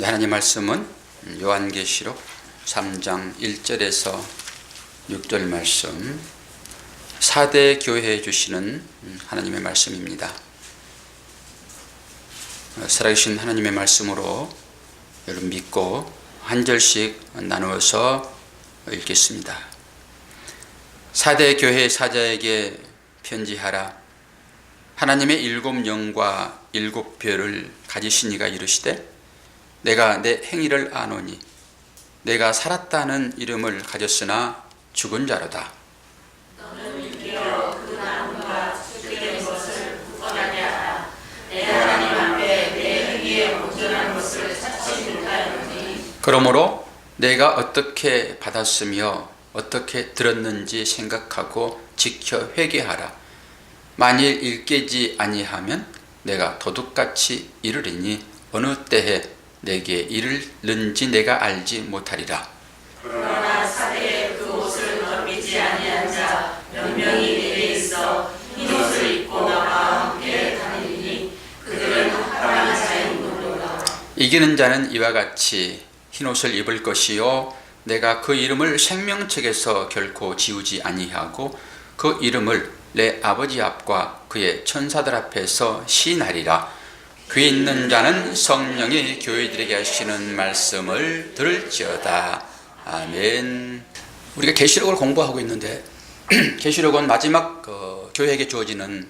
하나님 말씀은 요한계시록 3장 1절에서 6절 말씀, 4대 교회에 주시는 하나님의 말씀입니다. 살아계신 하나님의 말씀으로 여러분 믿고 한 절씩 나누어서 읽겠습니다. 4대 교회 사자에게 편지하라. 하나님의 7 영과 7 별을 가지신 이가 이르시되 내가 내 행위를 아노니 내가 살았다는 이름을 가졌으나 죽은 자로다. 너는 일깨어 그 나무가 죽게 것을 굳건하게 하라. 내 하나님 앞에 내 행위에 온전한 것을 찾지 못하였느니. 그러므로 내가 어떻게 받았으며 어떻게 들었는지 생각하고 지켜 회개하라. 만일 일깨지 아니하면 내가 도둑같이 이르리니 어느 때에 내게 이르는지 내가 알지 못하리라. 그러나 사대에 그 옷을 덮이지 아니한 자 몇 명이 내게 있어 흰 옷을 입고 나와 함께 다니니 그들은 합당한 자인도다. 이기는 자는 이와 같이 흰 옷을 입을 것이요 내가 그 이름을 생명책에서 결코 지우지 아니하고 그 이름을 내 아버지 앞과 그의 천사들 앞에서 시인하리라. 귀 있는 자는 성령이 교회들에게 하시는 말씀을 들을지어다. 아멘. 우리가 계시록을 공부하고 있는데 계시록은 마지막 교회에게 주어지는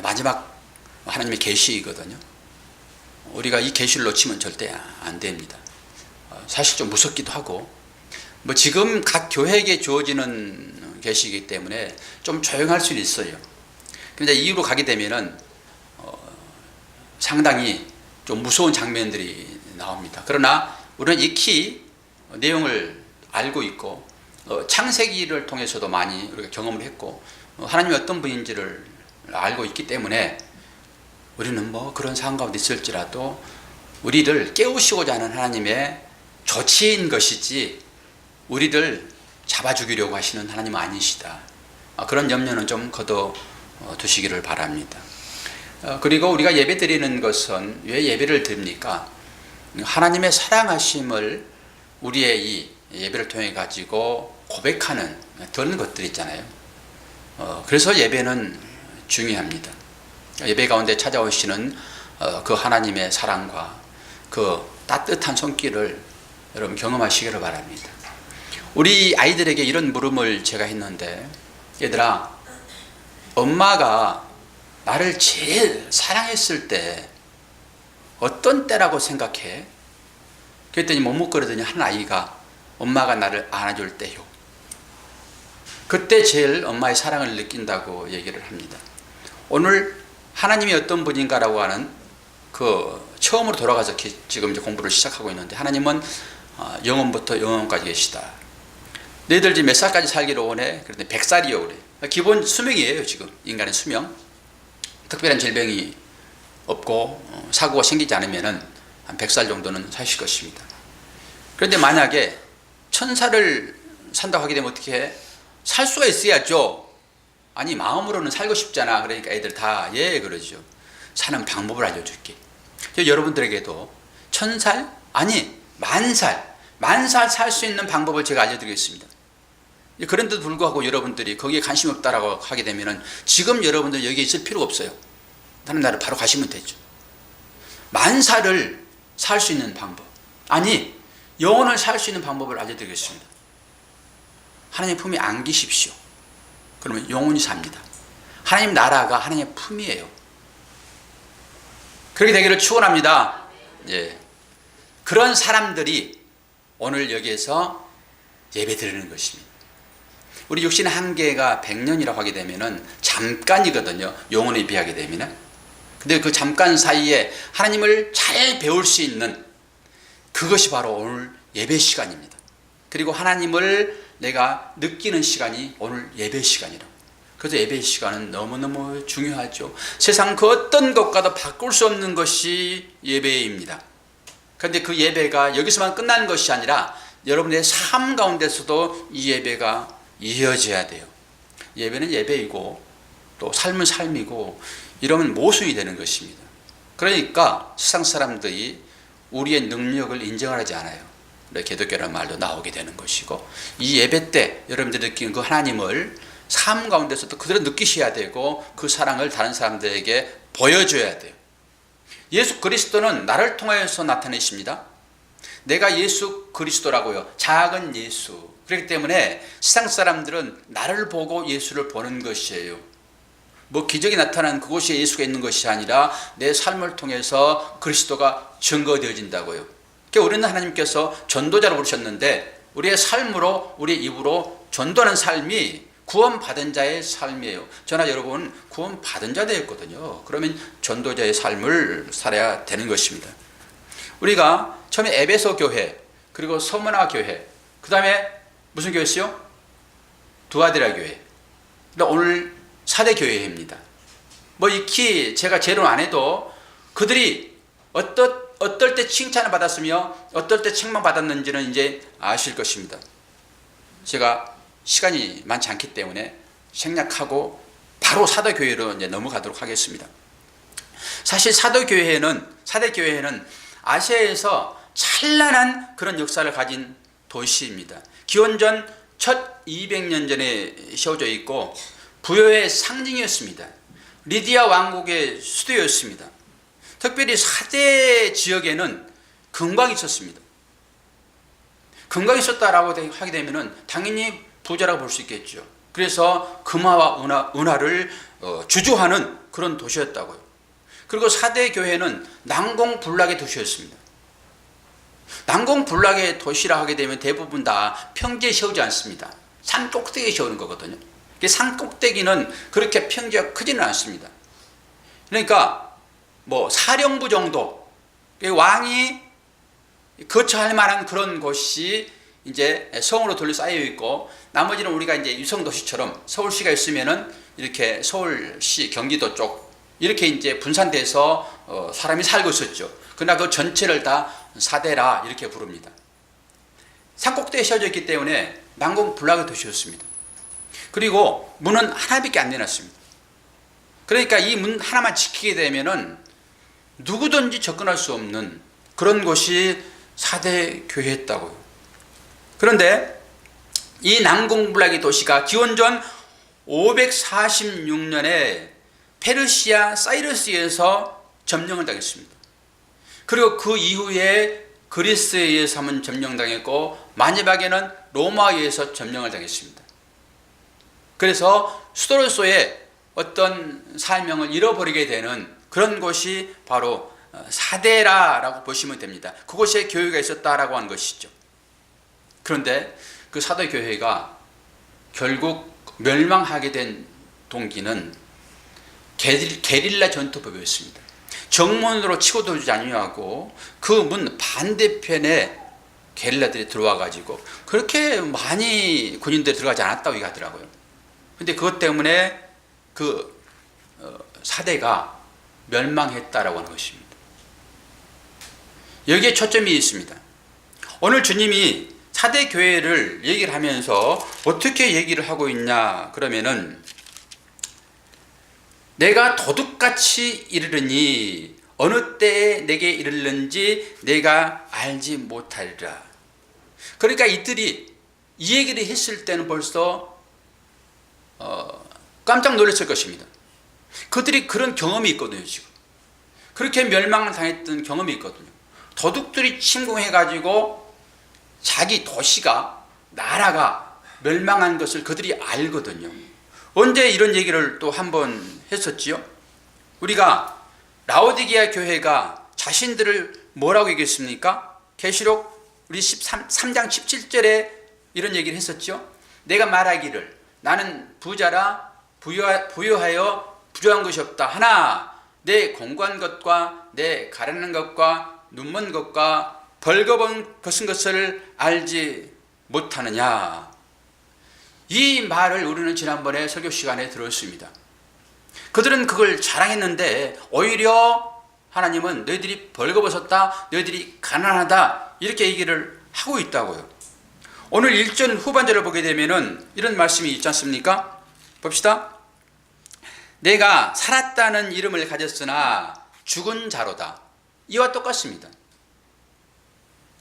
마지막 하나님의 계시이거든요. 우리가 이 계시를 놓치면 절대 안 됩니다. 사실 좀 무섭기도 하고 지금 각 교회에게 주어지는 계시이기 때문에 좀 조용할 수는 있어요. 그런데 이후로 가게 되면은 상당히 좀 무서운 장면들이 나옵니다. 그러나 우리는 익히 내용을 알고 있고 창세기를 통해서도 많이 우리가 경험을 했고 하나님이 어떤 분인지를 알고 있기 때문에 우리는 그런 상황 가운데 있을지라도 우리를 깨우시고자 하는 하나님의 조치인 것이지 우리를 잡아 죽이려고 하시는 하나님은 아니시다. 그런 염려는 좀 거둬 두시기를 바랍니다. 그리고 우리가 예배 드리는 것은 왜 예배를 드립니까? 하나님의 사랑하심을 우리의 이 예배를 통해 가지고 고백하는 그런 것들이 있잖아요. 그래서 예배는 중요합니다. 예배 가운데 찾아오시는 그 하나님의 사랑과 그 따뜻한 손길을 여러분 경험하시기를 바랍니다. 우리 아이들에게 이런 물음을 제가 했는데, 얘들아, 엄마가 나를 제일 사랑했을 때 어떤 때라고 생각해? 그랬더니 머뭇거리더니 한 아이가 엄마가 나를 안아줄 때요. 그때 제일 엄마의 사랑을 느낀다고 얘기를 합니다. 오늘 하나님이 어떤 분인가라고 하는 처음으로 돌아가서 지금 이제 공부를 시작하고 있는데, 하나님은 영원부터 영원까지 계시다. 너희들 지금 몇 살까지 살기로 원해? 그런데 100살이요 그래. 기본 수명이에요. 지금 인간의 수명. 특별한 질병이 없고 사고가 생기지 않으면 한 100살 정도는 사실 것입니다. 그런데 만약에 1000살을 산다고 하게 되면 어떻게 해? 살 수가 있어야죠. 아니, 마음으로는 살고 싶잖아. 그러니까 애들 다 그러죠. 사는 방법을 알려줄게. 여러분들에게도 1000살? 아니, 10,000살. 10,000살 살 수 있는 방법을 제가 알려드리겠습니다. 그런데도 불구하고 여러분들이 거기에 관심이 없다라고 하게 되면은 지금 여러분들 여기에 있을 필요가 없어요. 다른 나라로 바로 가시면 되죠. 10,000살을 살 수 있는 방법. 아니, 영혼을 살 수 있는 방법을 알려드리겠습니다. 하나님 품에 안기십시오. 그러면 영혼이 삽니다. 하나님 나라가 하나님의 품이에요. 그렇게 되기를 축원합니다. 그런 사람들이 오늘 여기에서 예배 드리는 것입니다. 우리 육신의 한계가 100년이라고 하게 되면은 잠깐이거든요. 영혼에 비하게 되면은. 근데 그 잠깐 사이에 하나님을 잘 배울 수 있는 그것이 바로 오늘 예배 시간입니다. 그리고 하나님을 내가 느끼는 시간이 오늘 예배 시간이라고. 그래서 예배 시간은 너무너무 중요하죠. 세상 그 어떤 것과도 바꿀 수 없는 것이 예배입니다. 그런데 그 예배가 여기서만 끝나는 것이 아니라 여러분의 삶 가운데서도 이 예배가 이어져야 돼요. 예배는 예배이고 또 삶은 삶이고 이러면 모순이 되는 것입니다. 그러니까 세상 사람들이 우리의 능력을 인정하지 않아요. 기독교라는 말도 나오게 되는 것이고, 이 예배 때 여러분들이 느끼는 그 하나님을 삶 가운데서도 그대로 느끼셔야 되고 그 사랑을 다른 사람들에게 보여줘야 돼요. 예수 그리스도는 나를 통하여서 나타내십니다. 내가 예수 그리스도라고요. 작은 예수. 그렇기 때문에 세상 사람들은 나를 보고 예수를 보는 것이에요. 뭐 기적이 나타난 그곳에 예수가 있는 것이 아니라 내 삶을 통해서 그리스도가 증거되어진다고요. 그러니까 우리는 하나님께서 전도자로 부르셨는데 우리의 삶으로, 우리의 입으로 전도하는 삶이 구원받은 자의 삶이에요. 저나 여러분 구원받은 자 되었거든요. 그러면 전도자의 삶을 살아야 되는 것입니다. 우리가 처음에 에베소 교회, 그리고 서문화 교회, 그 다음에 무슨 교회였어요? 두아디라 교회. 오늘 사대 교회입니다. 뭐 익히 제가 제론 안 해도 그들이 어떨 때 칭찬을 받았으며 어떨 때 책망받았는지는 이제 아실 것입니다. 제가 시간이 많지 않기 때문에 생략하고 바로 사대 교회로 이제 넘어가도록 하겠습니다. 사실 사대 교회는 아시아에서 찬란한 그런 역사를 가진 도시입니다. 기원전 1200년 전에 세워져 있고 부여의 상징이었습니다. 리디아 왕국의 수도였습니다. 특별히 사대 지역에는 금광이 있었습니다. 금광이 있었다라고 하게 되면 당연히 부자라고 볼 수 있겠죠. 그래서 금화와 은화를 주조하는 그런 도시였다고요. 그리고 사대 교회는 난공불락의 도시였습니다. 난공불락의 도시라 하게 되면 대부분 다 평지에 세우지 않습니다. 산 꼭대기에 세우는 거거든요. 산 꼭대기는 그렇게 평지가 크지는 않습니다. 그러니까 뭐 사령부 정도, 왕이 거처할 만한 그런 곳이 이제 성으로 둘러싸여 있고, 나머지는 우리가 이제 유성 도시처럼 서울시가 있으면은 이렇게 서울시, 경기도 쪽 이렇게 이제 분산돼서 사람이 살고 있었죠. 그러나 그 전체를 다 사대라 이렇게 부릅니다. 산꼭대기에 세워져 있기 때문에 난공불락의 도시였습니다. 그리고 문은 하나밖에 안 내놨습니다. 그러니까 이 문 하나만 지키게 되면은 누구든지 접근할 수 없는 그런 곳이 사대 교회였다고요. 그런데 이 난공불락의 도시가 기원전 546년에 페르시아 사이러스에서 점령을 당했습니다. 그리고 그 이후에 그리스에 의해서 한번 점령당했고, 마지막에는 로마에 의해서 점령을 당했습니다. 그래서 수도로서의 어떤 사명을 잃어버리게 되는 그런 곳이 바로 사대라라고 보시면 됩니다. 그곳에 교회가 있었다라고 하는 것이죠. 그런데 그 사대 교회가 결국 멸망하게 된 동기는 게릴라 전투법이었습니다. 정문으로 치고 들어오지 아니하고 그 문 반대편에 게릴라들이 들어와 가지고 그렇게 많이 군인들이 들어가지 않았다고 얘기하더라고요. 근데 그것 때문에 그 사대가 멸망했다라고 하는 것입니다. 여기에 초점이 있습니다. 오늘 주님이 사대 교회를 얘기를 하면서 어떻게 얘기를 하고 있냐 그러면은, 내가 도둑같이 이르르니 어느 때에 내게 이르는지 내가 알지 못하리라. 그러니까 이들이 이 얘기를 했을 때는 벌써 깜짝 놀랐을 것입니다. 그들이 그런 경험이 있거든요. 지금 그렇게 멸망을 당했던 경험이 있거든요. 도둑들이 침공해가지고 자기 도시가, 나라가 멸망한 것을 그들이 알거든요. 언제 이런 얘기를 또 한 번 했었지요? 우리가 라오디게아 교회가 자신들을 뭐라고 얘기했습니까? 계시록 우리 3장 17절에 이런 얘기를 했었죠. 내가 말하기를 나는 부자라 부유하여 부족한 것이 없다 하나 내 공고한 것과 내 가르는 것과 눈먼 것과 벌거벗은 것을 알지 못하느냐. 이 말을 우리는 지난번에 설교 시간에 들었습니다. 그들은 그걸 자랑했는데 오히려 하나님은 너희들이 벌거벗었다, 너희들이 가난하다 이렇게 얘기를 하고 있다고요. 오늘 1절 후반절을 보게 되면은 이런 말씀이 있지 않습니까? 봅시다. 내가 살았다는 이름을 가졌으나 죽은 자로다. 이와 똑같습니다.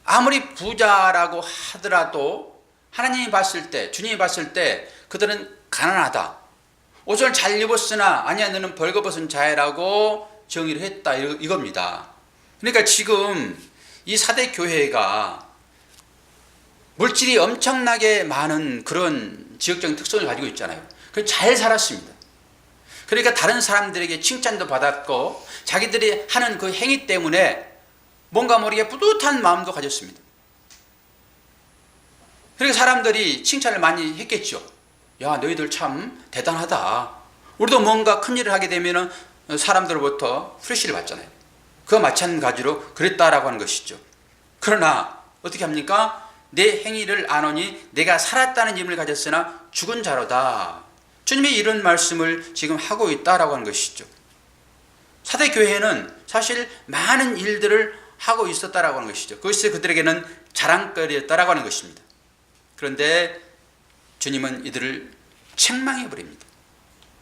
아무리 부자라고 하더라도 하나님이 봤을 때, 주님이 봤을 때 그들은 가난하다. 옷을 잘 입었으나 아니야 너는 벌거벗은 자야라고 정의를 했다, 이겁니다. 그러니까 지금 이 사대 교회가 물질이 엄청나게 많은 그런 지역적인 특성을 가지고 있잖아요. 그래서 잘 살았습니다. 그러니까 다른 사람들에게 칭찬도 받았고 자기들이 하는 그 행위 때문에 뭔가 모르게 뿌듯한 마음도 가졌습니다. 그러니까 사람들이 칭찬을 많이 했겠죠. 야, 너희들 참 대단하다. 우리도 뭔가 큰 일을 하게 되면 사람들로부터 프레시를 받잖아요. 그와 마찬가지로 그랬다라고 하는 것이죠. 그러나 어떻게 합니까? 내 행위를 아노니 내가 살았다는 힘을 가졌으나 죽은 자로다. 주님이 이런 말씀을 지금 하고 있다라고 하는 것이죠. 사대 교회는 사실 많은 일들을 하고 있었다라고 하는 것이죠. 그것이 그들에게는 자랑거리였다라고 하는 것입니다. 그런데 주님은 이들을 책망해 버립니다.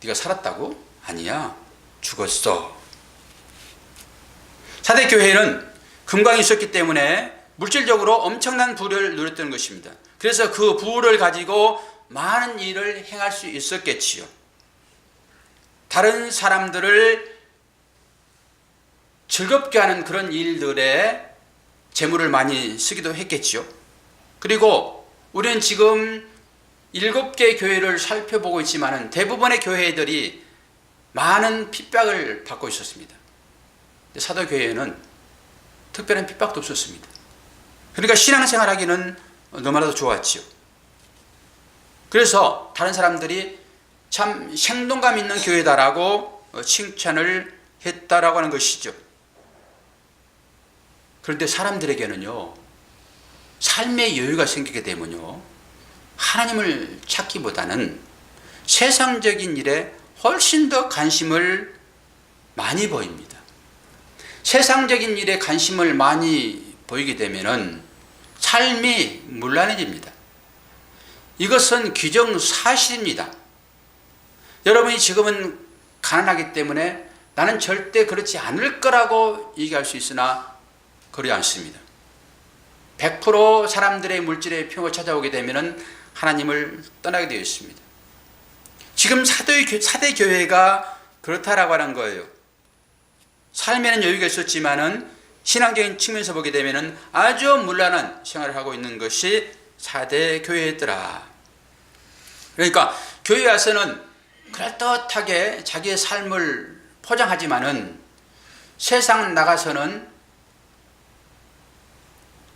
네가 살았다고? 아니야, 죽었어. 사대 교회는 금광이 있었기 때문에 물질적으로 엄청난 부를 누렸던 것입니다. 그래서 그 부를 가지고 많은 일을 행할 수 있었겠지요. 다른 사람들을 즐겁게 하는 그런 일들에 재물을 많이 쓰기도 했겠지요. 그리고 우리는 지금 7개 교회를 살펴보고 있지만 대부분의 교회들이 많은 핍박을 받고 있었습니다. 사도교회에는 특별한 핍박도 없었습니다. 그러니까 신앙생활하기는 너무나도 좋았지요. 그래서 다른 사람들이 참 생동감 있는 교회다라고 칭찬을 했다라고 하는 것이죠. 그런데 사람들에게는요, 삶의 여유가 생기게 되면요, 하나님을 찾기보다는 세상적인 일에 훨씬 더 관심을 많이 보입니다. 세상적인 일에 관심을 많이 보이게 되면은 삶이 문란해집니다. 이것은 규정사실입니다. 여러분이 지금은 가난하기 때문에 나는 절대 그렇지 않을 거라고 얘기할 수 있으나 그렇지 않습니다. 100% 사람들의 물질의 평을 찾아오게 되면 하나님을 떠나게 되어 있습니다. 지금 사대 교회가 그렇다라고 하는 거예요. 삶에는 여유가 있었지만은 신앙적인 측면에서 보게 되면 아주 문란한 생활을 하고 있는 것이 사대 교회더라. 그러니까 교회 와서는 그럴듯하게 자기의 삶을 포장하지만은 세상 나가서는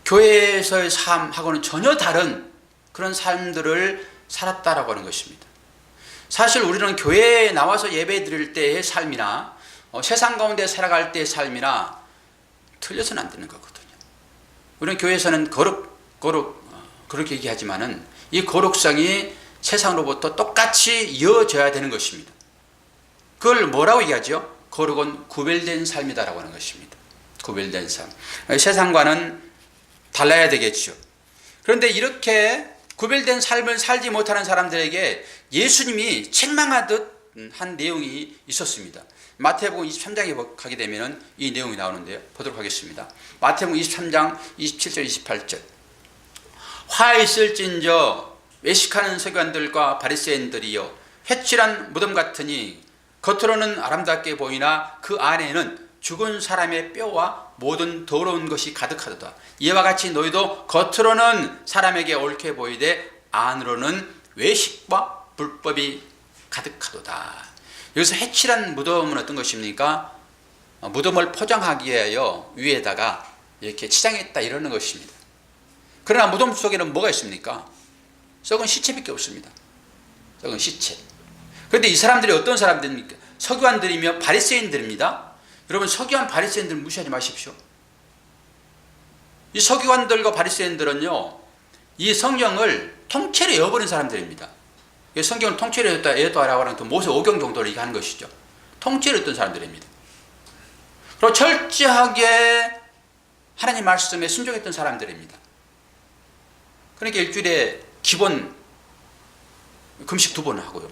교회에서의 삶하고는 전혀 다른 그런 삶들을 살았다라고 하는 것입니다. 사실 우리는 교회에 나와서 예배 드릴 때의 삶이나 세상 가운데 살아갈 때의 삶이나 틀려서는 안 되는 거거든요. 우리는 교회에서는 그렇게 얘기하지만은 이 거룩성이 세상으로부터 똑같이 이어져야 되는 것입니다. 그걸 뭐라고 얘기하죠? 거룩은 구별된 삶이다라고 하는 것입니다. 구별된 삶. 세상과는 달라야 되겠죠. 그런데 이렇게 구별된 삶을 살지 못하는 사람들에게 예수님이 책망하듯 한 내용이 있었습니다. 마태복음 23장에 가게 되면 이 내용이 나오는데요. 보도록 하겠습니다. 마태복음 23장 27절 28절. 화 있을진저 외식하는 서기관들과 바리새인들이여 회칠한 무덤 같으니 겉으로는 아름답게 보이나 그 안에는 죽은 사람의 뼈와 모든 더러운 것이 가득하도다. 이와 같이 너희도 겉으로는 사람에게 옳게 보이되 안으로는 외식과 불법이 가득하도다. 여기서 해칠한 무덤은 어떤 것입니까? 무덤을 포장하기 위하여 위에다가 이렇게 치장했다 이러는 것입니다. 그러나 무덤 속에는 뭐가 있습니까? 썩은 시체밖에 없습니다. 썩은 시체. 그런데 이 사람들이 어떤 사람들입니까? 서기관들이며 바리새인들입니다. 여러분, 서기관 바리새인들 무시하지 마십시오. 이 서기관들과 바리새인들은요, 이 성경을 통째로 외워버린 사람들입니다. 성경을 통째로 외웠다라고 하는 모세 5경 정도를 얘기하는 것이죠. 통째로 외웠던 사람들입니다. 그리고 철저하게 하나님 말씀에 순종했던 사람들입니다. 그러니까 일주일에 기본 금식 2번 하고요.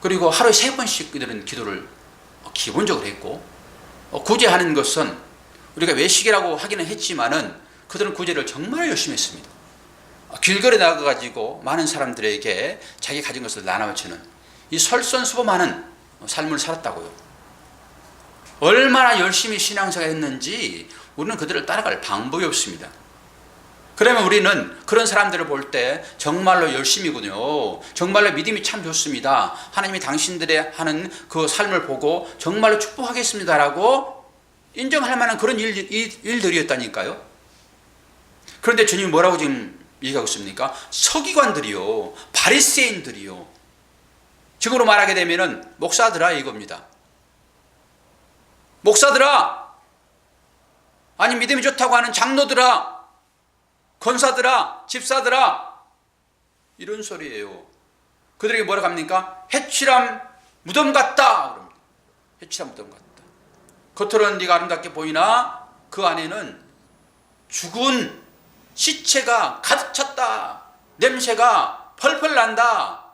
그리고 하루에 3번씩 그들은 기도를 기본적으로 했고, 구제하는 것은 우리가 외식이라고 하기는 했지만은 그들은 구제를 정말 열심히 했습니다. 길거리에 나가가지고 많은 사람들에게 자기 가진 것을 나눠주는 이 설선수범하는 삶을 살았다고요. 얼마나 열심히 신앙생활 했는지 우리는 그들을 따라갈 방법이 없습니다. 그러면 우리는 그런 사람들을 볼 때 정말로 열심이군요. 정말로 믿음이 참 좋습니다. 하나님이 당신들의 하는 그 삶을 보고 정말로 축복하겠습니다라고 인정할 만한 그런 일들이었다니까요. 그런데 주님이 뭐라고 지금 얘기하고 있습니까? 서기관들이요, 바리새인들이요. 지금으로 말하게 되면은 목사들아 이겁니다. 목사들아, 아니 믿음이 좋다고 하는 장로들아, 권사들아, 집사들아, 이런 소리예요. 그들에게 뭐라고 합니까? 해치람 무덤 같다 그럽니다. 해치람 무덤 같다. 겉으로는 네가 아름답게 보이나 그 안에는 죽은 시체가 가득 찼다. 냄새가 펄펄 난다.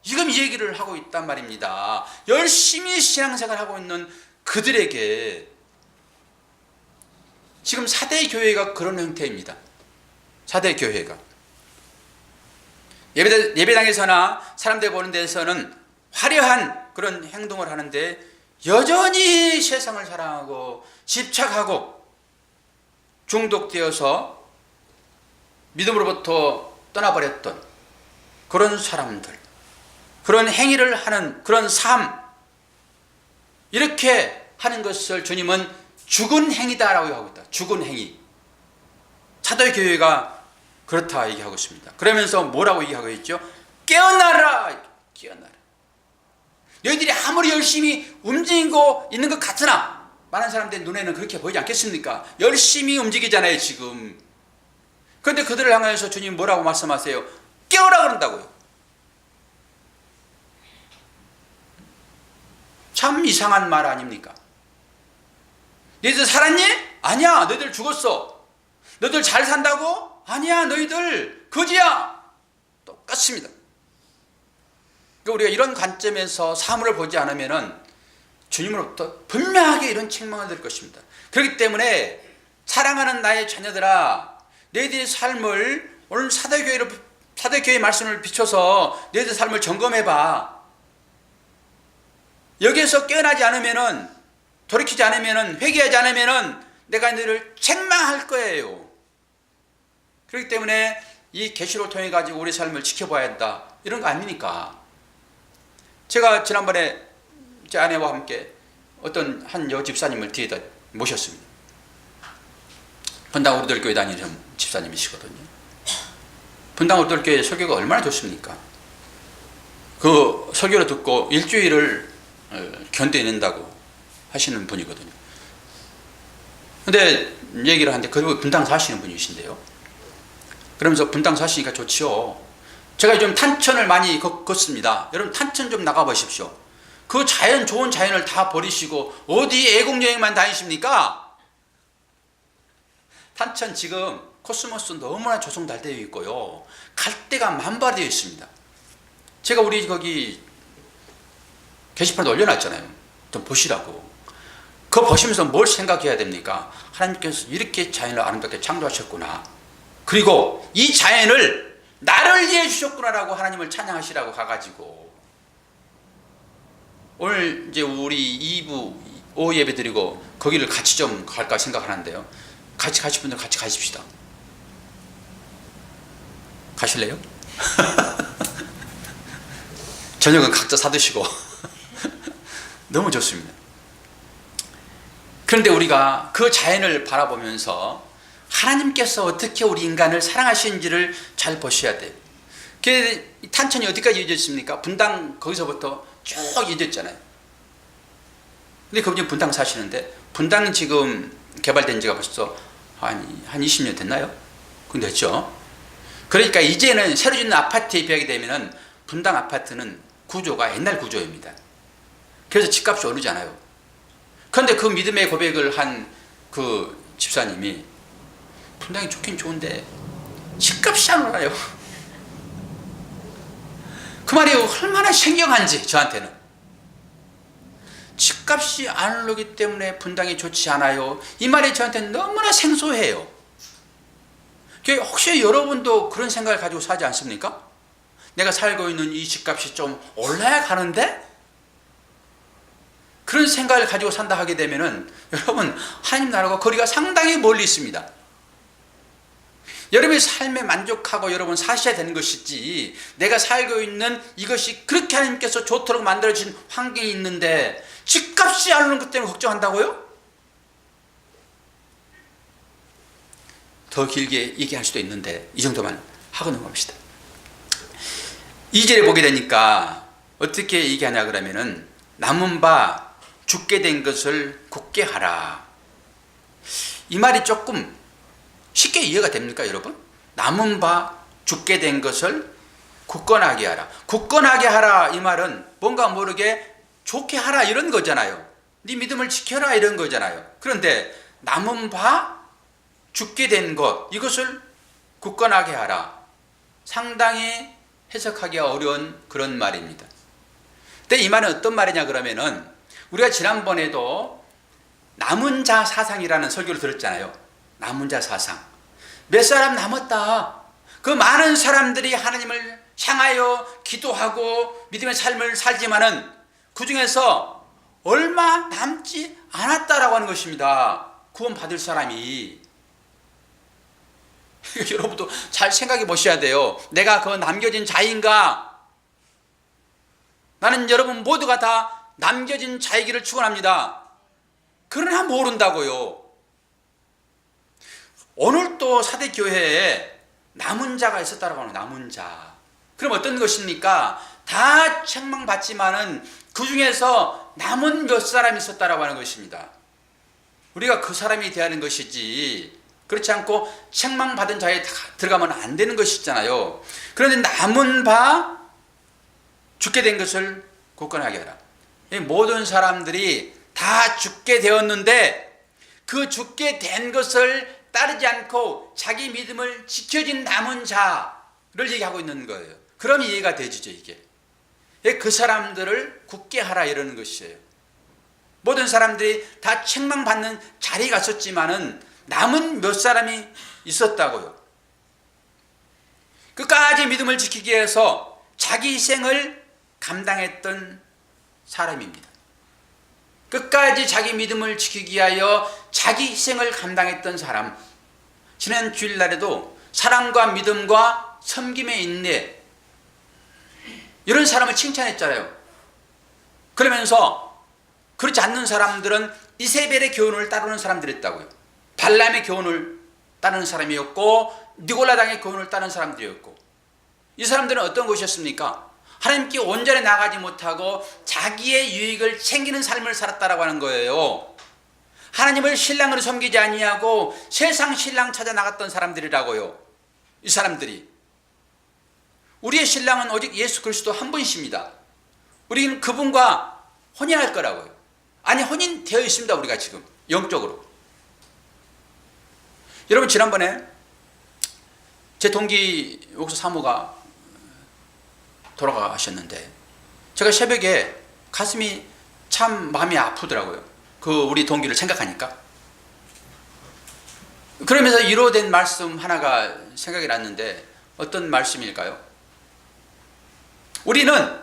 지금 이 얘기를 하고 있단 말입니다. 열심히 신앙생활하고 있는 그들에게 지금 4대 교회가 그런 형태입니다. 4대 교회가 예배당에서나 사람들 보는 데서는 화려한 그런 행동을 하는데 여전히 세상을 사랑하고 집착하고 중독되어서 믿음으로부터 떠나버렸던 그런 사람들, 그런 행위를 하는 그런 삶, 이렇게 하는 것을 주님은 죽은 행위다라고 하고 있다. 죽은 행위. 사도교회가 그렇다 얘기하고 있습니다. 그러면서 뭐라고 얘기하고 있죠? 깨어나라! 깨어나라. 너희들이 아무리 열심히 움직이고 있는 것 같으나 많은 사람들 눈에는 그렇게 보이지 않겠습니까? 열심히 움직이잖아요 지금. 그런데 그들을 향해서 주님 뭐라고 말씀하세요? 깨어라 그런다고요. 참 이상한 말 아닙니까? 너희들 살았니? 아니야, 너희들 죽었어. 너희들 잘 산다고? 아니야, 너희들 거지야. 똑같습니다. 그러니까 우리가 이런 관점에서 사물을 보지 않으면은 주님으로부터 분명하게 이런 책망을 들을 것입니다. 그렇기 때문에 사랑하는 나의 자녀들아, 너희들의 삶을 오늘 사도교회의 말씀을 비춰서 너희들의 삶을 점검해봐. 여기에서 깨어나지 않으면은, 돌이키지 않으면은, 회개하지 않으면은 내가 너희를 책망할 거예요. 그렇기 때문에 이 계시를 통해 가지고 우리 삶을 지켜봐야 한다. 이런 거 아닙니까? 제가 지난번에 제 아내와 함께 어떤 한 여집사님을 뒤에다 모셨습니다. 분당 우리들교회 다니는 집사님이시거든요. 분당 우리들교회 설교가 얼마나 좋습니까? 그 설교를 듣고 일주일을 견뎌낸다고 하시는 분이거든요. 근데 얘기를 하는데 그리고 분당 사시는 분이신데요. 그러면서 분당 사시니까 좋지요. 제가 요즘 탄천을 많이 걷습니다. 여러분 탄천 좀 나가보십시오. 그 자연, 좋은 자연을 다 버리시고 어디 애국여행만 다니십니까? 탄천 지금 코스모스 너무나 조성 잘 되어 있고요. 갈대가 만발되어 있습니다. 제가 우리 거기 게시판에 올려놨잖아요. 좀 보시라고. 그거 보시면서 뭘 생각해야 됩니까? 하나님께서 이렇게 자연을 아름답게 창조하셨구나. 그리고 이 자연을 나를 위해 주셨구나라고 하나님을 찬양하시라고 가가지고 오늘 이제 우리 2부 오후 예배 드리고 거기를 같이 좀 갈까 생각하는데요. 같이 가실 분들 같이 가십시다. 가실래요? 저녁은 각자 사드시고 너무 좋습니다. 그런데 우리가 그 자연을 바라보면서 하나님께서 어떻게 우리 인간을 사랑하시는지를 잘 보셔야 돼요. 탄천이 어디까지 이어져 있습니까? 분당 거기서부터 쭉 이어졌잖아요. 근데 그분이 분당 사시는데 분당 지금 개발된 지가 벌써 한 20년 됐나요? 근데 됐죠. 그러니까 이제는 새로 짓는 아파트에 비하게 되면은 분당 아파트는 구조가 옛날 구조입니다. 그래서 집값이 오르잖아요. 그런데 그 믿음의 고백을 한 그 집사님이 분당이 좋긴 좋은데 집값이 안 올라요. 그 말이 얼마나 신경한지 저한테는. 집값이 안 오르기 때문에 분당이 좋지 않아요. 이 말이 저한테 너무나 생소해요. 혹시 여러분도 그런 생각을 가지고 사지 않습니까? 내가 살고 있는 이 집값이 좀 올라야 가는데? 그런 생각을 가지고 산다 하게 되면은 여러분, 하나님 나라가 거리가 상당히 멀리 있습니다. 여러분의 삶에 만족하고 여러분 사셔야 되는 것이지, 내가 살고 있는 이것이 그렇게 하나님께서 좋도록 만들어진 환경이 있는데 집값이 안 오르는 것 때문에 걱정한다고요? 더 길게 얘기할 수도 있는데 이 정도만 하고 넘어갑시다. 2절에 보게 되니까 어떻게 얘기하냐 그러면은, 남은 바 죽게 된 것을 굳게 하라. 이 말이 조금 쉽게 이해가 됩니까 여러분? 남은 바 죽게 된 것을 굳건하게 하라. 굳건하게 하라 이 말은 뭔가 모르게 좋게 하라 이런 거잖아요. 네 믿음을 지켜라 이런 거잖아요. 그런데 남은 바 죽게 된 것, 이것을 굳건하게 하라, 상당히 해석하기가 어려운 그런 말입니다. 근데 이 말은 어떤 말이냐 그러면은, 우리가 지난번에도 남은 자 사상이라는 설교를 들었잖아요. 남은 자 사상. 몇 사람 남았다. 그 많은 사람들이 하나님을 향하여 기도하고 믿음의 삶을 살지만은 그 중에서 얼마 남지 않았다라고 하는 것입니다. 구원받을 사람이. 여러분도 잘 생각해 보셔야 돼요. 내가 그 남겨진 자인가? 나는 여러분 모두가 다 남겨진 자이기를 축원합니다. 그러나 모른다고요. 오늘 또 사대교회에 남은 자가 있었다라고 하는, 남은 자. 그럼 어떤 것입니까? 다 책망받지만은 그 중에서 남은 몇 사람이 있었다라고 하는 것입니다. 우리가 그 사람이 대하는 것이지, 그렇지 않고 책망받은 자에 들어가면 안 되는 것이잖아요. 그런데 남은 바 죽게 된 것을 굳건하게 하라. 모든 사람들이 다 죽게 되었는데 그 죽게 된 것을 따르지 않고 자기 믿음을 지켜진 남은 자를 얘기하고 있는 거예요. 그럼 이해가 되죠, 이게. 그 사람들을 굳게 하라 이러는 것이에요. 모든 사람들이 다 책망받는 자리에 갔었지만은 남은 몇 사람이 있었다고요. 끝까지 믿음을 지키기 위해서 자기 희생을 감당했던 사람입니다. 끝까지 자기 믿음을 지키기 위하여 자기 희생을 감당했던 사람. 지난 주일날에도 사랑과 믿음과 섬김의 인내, 이런 사람을 칭찬했잖아요. 그러면서 그렇지 않는 사람들은 이세벨의 교훈을 따르는 사람들이었다고요. 발람의 교훈을 따르는 사람이었고 니골라당의 교훈을 따르는 사람들이었고, 이 사람들은 어떤 것이었습니까? 하나님께 온전히 나가지 못하고 자기의 유익을 챙기는 삶을 살았다라고 하는 거예요. 하나님을 신랑으로 섬기지 아니하고 세상 신랑 찾아 나갔던 사람들이라고요. 이 사람들이. 우리의 신랑은 오직 예수 그리스도 한 분이십니다. 우리는 그분과 혼인할 거라고요. 아니, 혼인되어 있습니다. 우리가 지금 영적으로. 여러분, 지난번에 제 동기 목사 사모가 돌아가셨는데 제가 새벽에 가슴이 참 마음이 아프더라고요. 그 우리 동기를 생각하니까. 그러면서 위로된 말씀 하나가 생각이 났는데, 어떤 말씀일까요? 우리는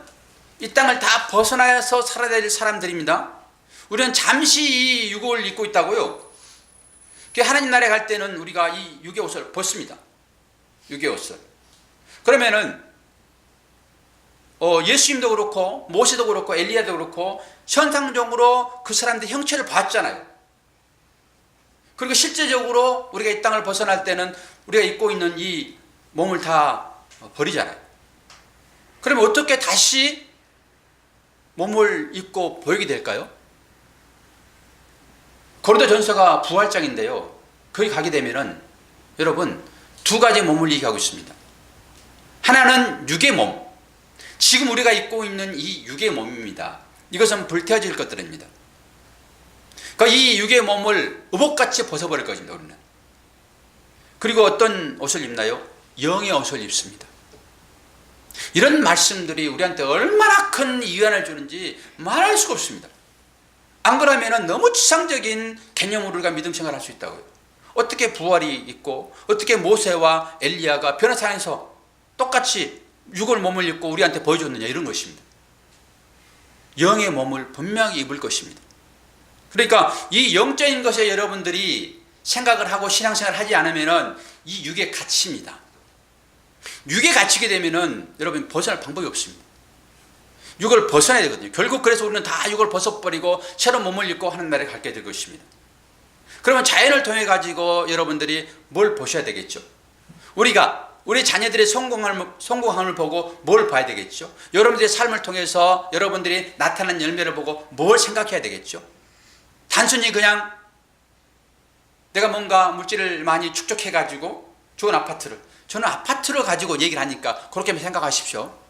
이 땅을 다 벗어나서 살아야 될 사람들입니다. 우리는 잠시 이 유골을 입고 있다고요. 하나님 나라에 갈 때는 우리가 이 육의 옷을 벗습니다. 육의 옷을. 그러면은 예수님도 그렇고 모세도 그렇고 엘리야도 그렇고 현상적으로 그 사람들 형체를 봤잖아요. 그리고 실제적으로 우리가 이 땅을 벗어날 때는 우리가 입고 있는 이 몸을 다 버리잖아요. 그러면 어떻게 다시 몸을 입고 보이게 될까요? 고린도전서가 부활장인데요. 거기 가게 되면은 여러분 두 가지 몸을 얘기하고 있습니다. 하나는 육의 몸. 지금 우리가 입고 있는 이 육의 몸입니다. 이것은 불태워질 것들입니다. 그러니까 이 육의 몸을 의복같이 벗어버릴 것입니다. 우리는. 그리고 어떤 옷을 입나요? 영의 옷을 입습니다. 이런 말씀들이 우리한테 얼마나 큰 위안을 주는지 말할 수가 없습니다. 안 그러면은 너무 추상적인 개념으로 우리가 믿음 생활할 수 있다고요. 어떻게 부활이 있고 어떻게 모세와 엘리야가 변화산에서 똑같이 육을 몸을 입고 우리한테 보여줬느냐, 이런 것입니다. 영의 몸을 분명히 입을 것입니다. 그러니까 이 영적인 것에 여러분들이 생각을 하고 신앙생활을 하지 않으면은 이 육의 가치입니다. 육에 갇히게 되면은 여러분 벗어날 방법이 없습니다. 육을 벗어나야 되거든요. 결국 그래서 우리는 다 육을 벗어버리고 새로운 몸을 입고 하는 날에 갖게 될 것입니다. 그러면 자연을 통해 가지고 여러분들이 뭘 보셔야 되겠죠? 우리가 우리 자녀들의 성공함을 보고 뭘 봐야 되겠죠? 여러분들의 삶을 통해서 여러분들이 나타난 열매를 보고 뭘 생각해야 되겠죠? 단순히 그냥 내가 뭔가 물질을 많이 축적해 가지고 좋은 아파트를, 저는 아파트를 가지고 얘기를 하니까 그렇게 생각하십시오.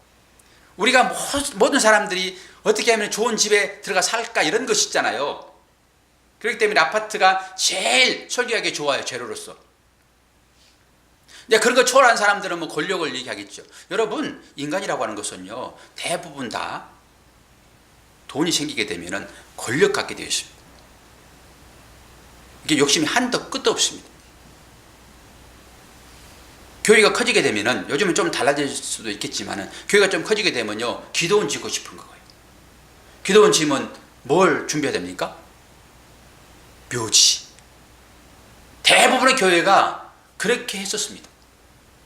우리가 모든 사람들이 어떻게 하면 좋은 집에 들어가 살까, 이런 것이 있잖아요. 그렇기 때문에 아파트가 제일 설계하기 좋아요, 재료로서. 이제 그런 거 초월한 사람들은 뭐 권력을 얘기하겠죠. 여러분, 인간이라고 하는 것은요, 대부분 다 돈이 생기게 되면은 권력 갖게 되어 있습니다. 이게 욕심이 한도 끝도 없습니다. 교회가 커지게 되면은, 요즘은 좀 달라질 수도 있겠지만은, 교회가 좀 커지게 되면요, 기도원 짓고 싶은 거예요. 기도원 지면 뭘 준비해야 됩니까? 묘지. 대부분의 교회가 그렇게 했었습니다.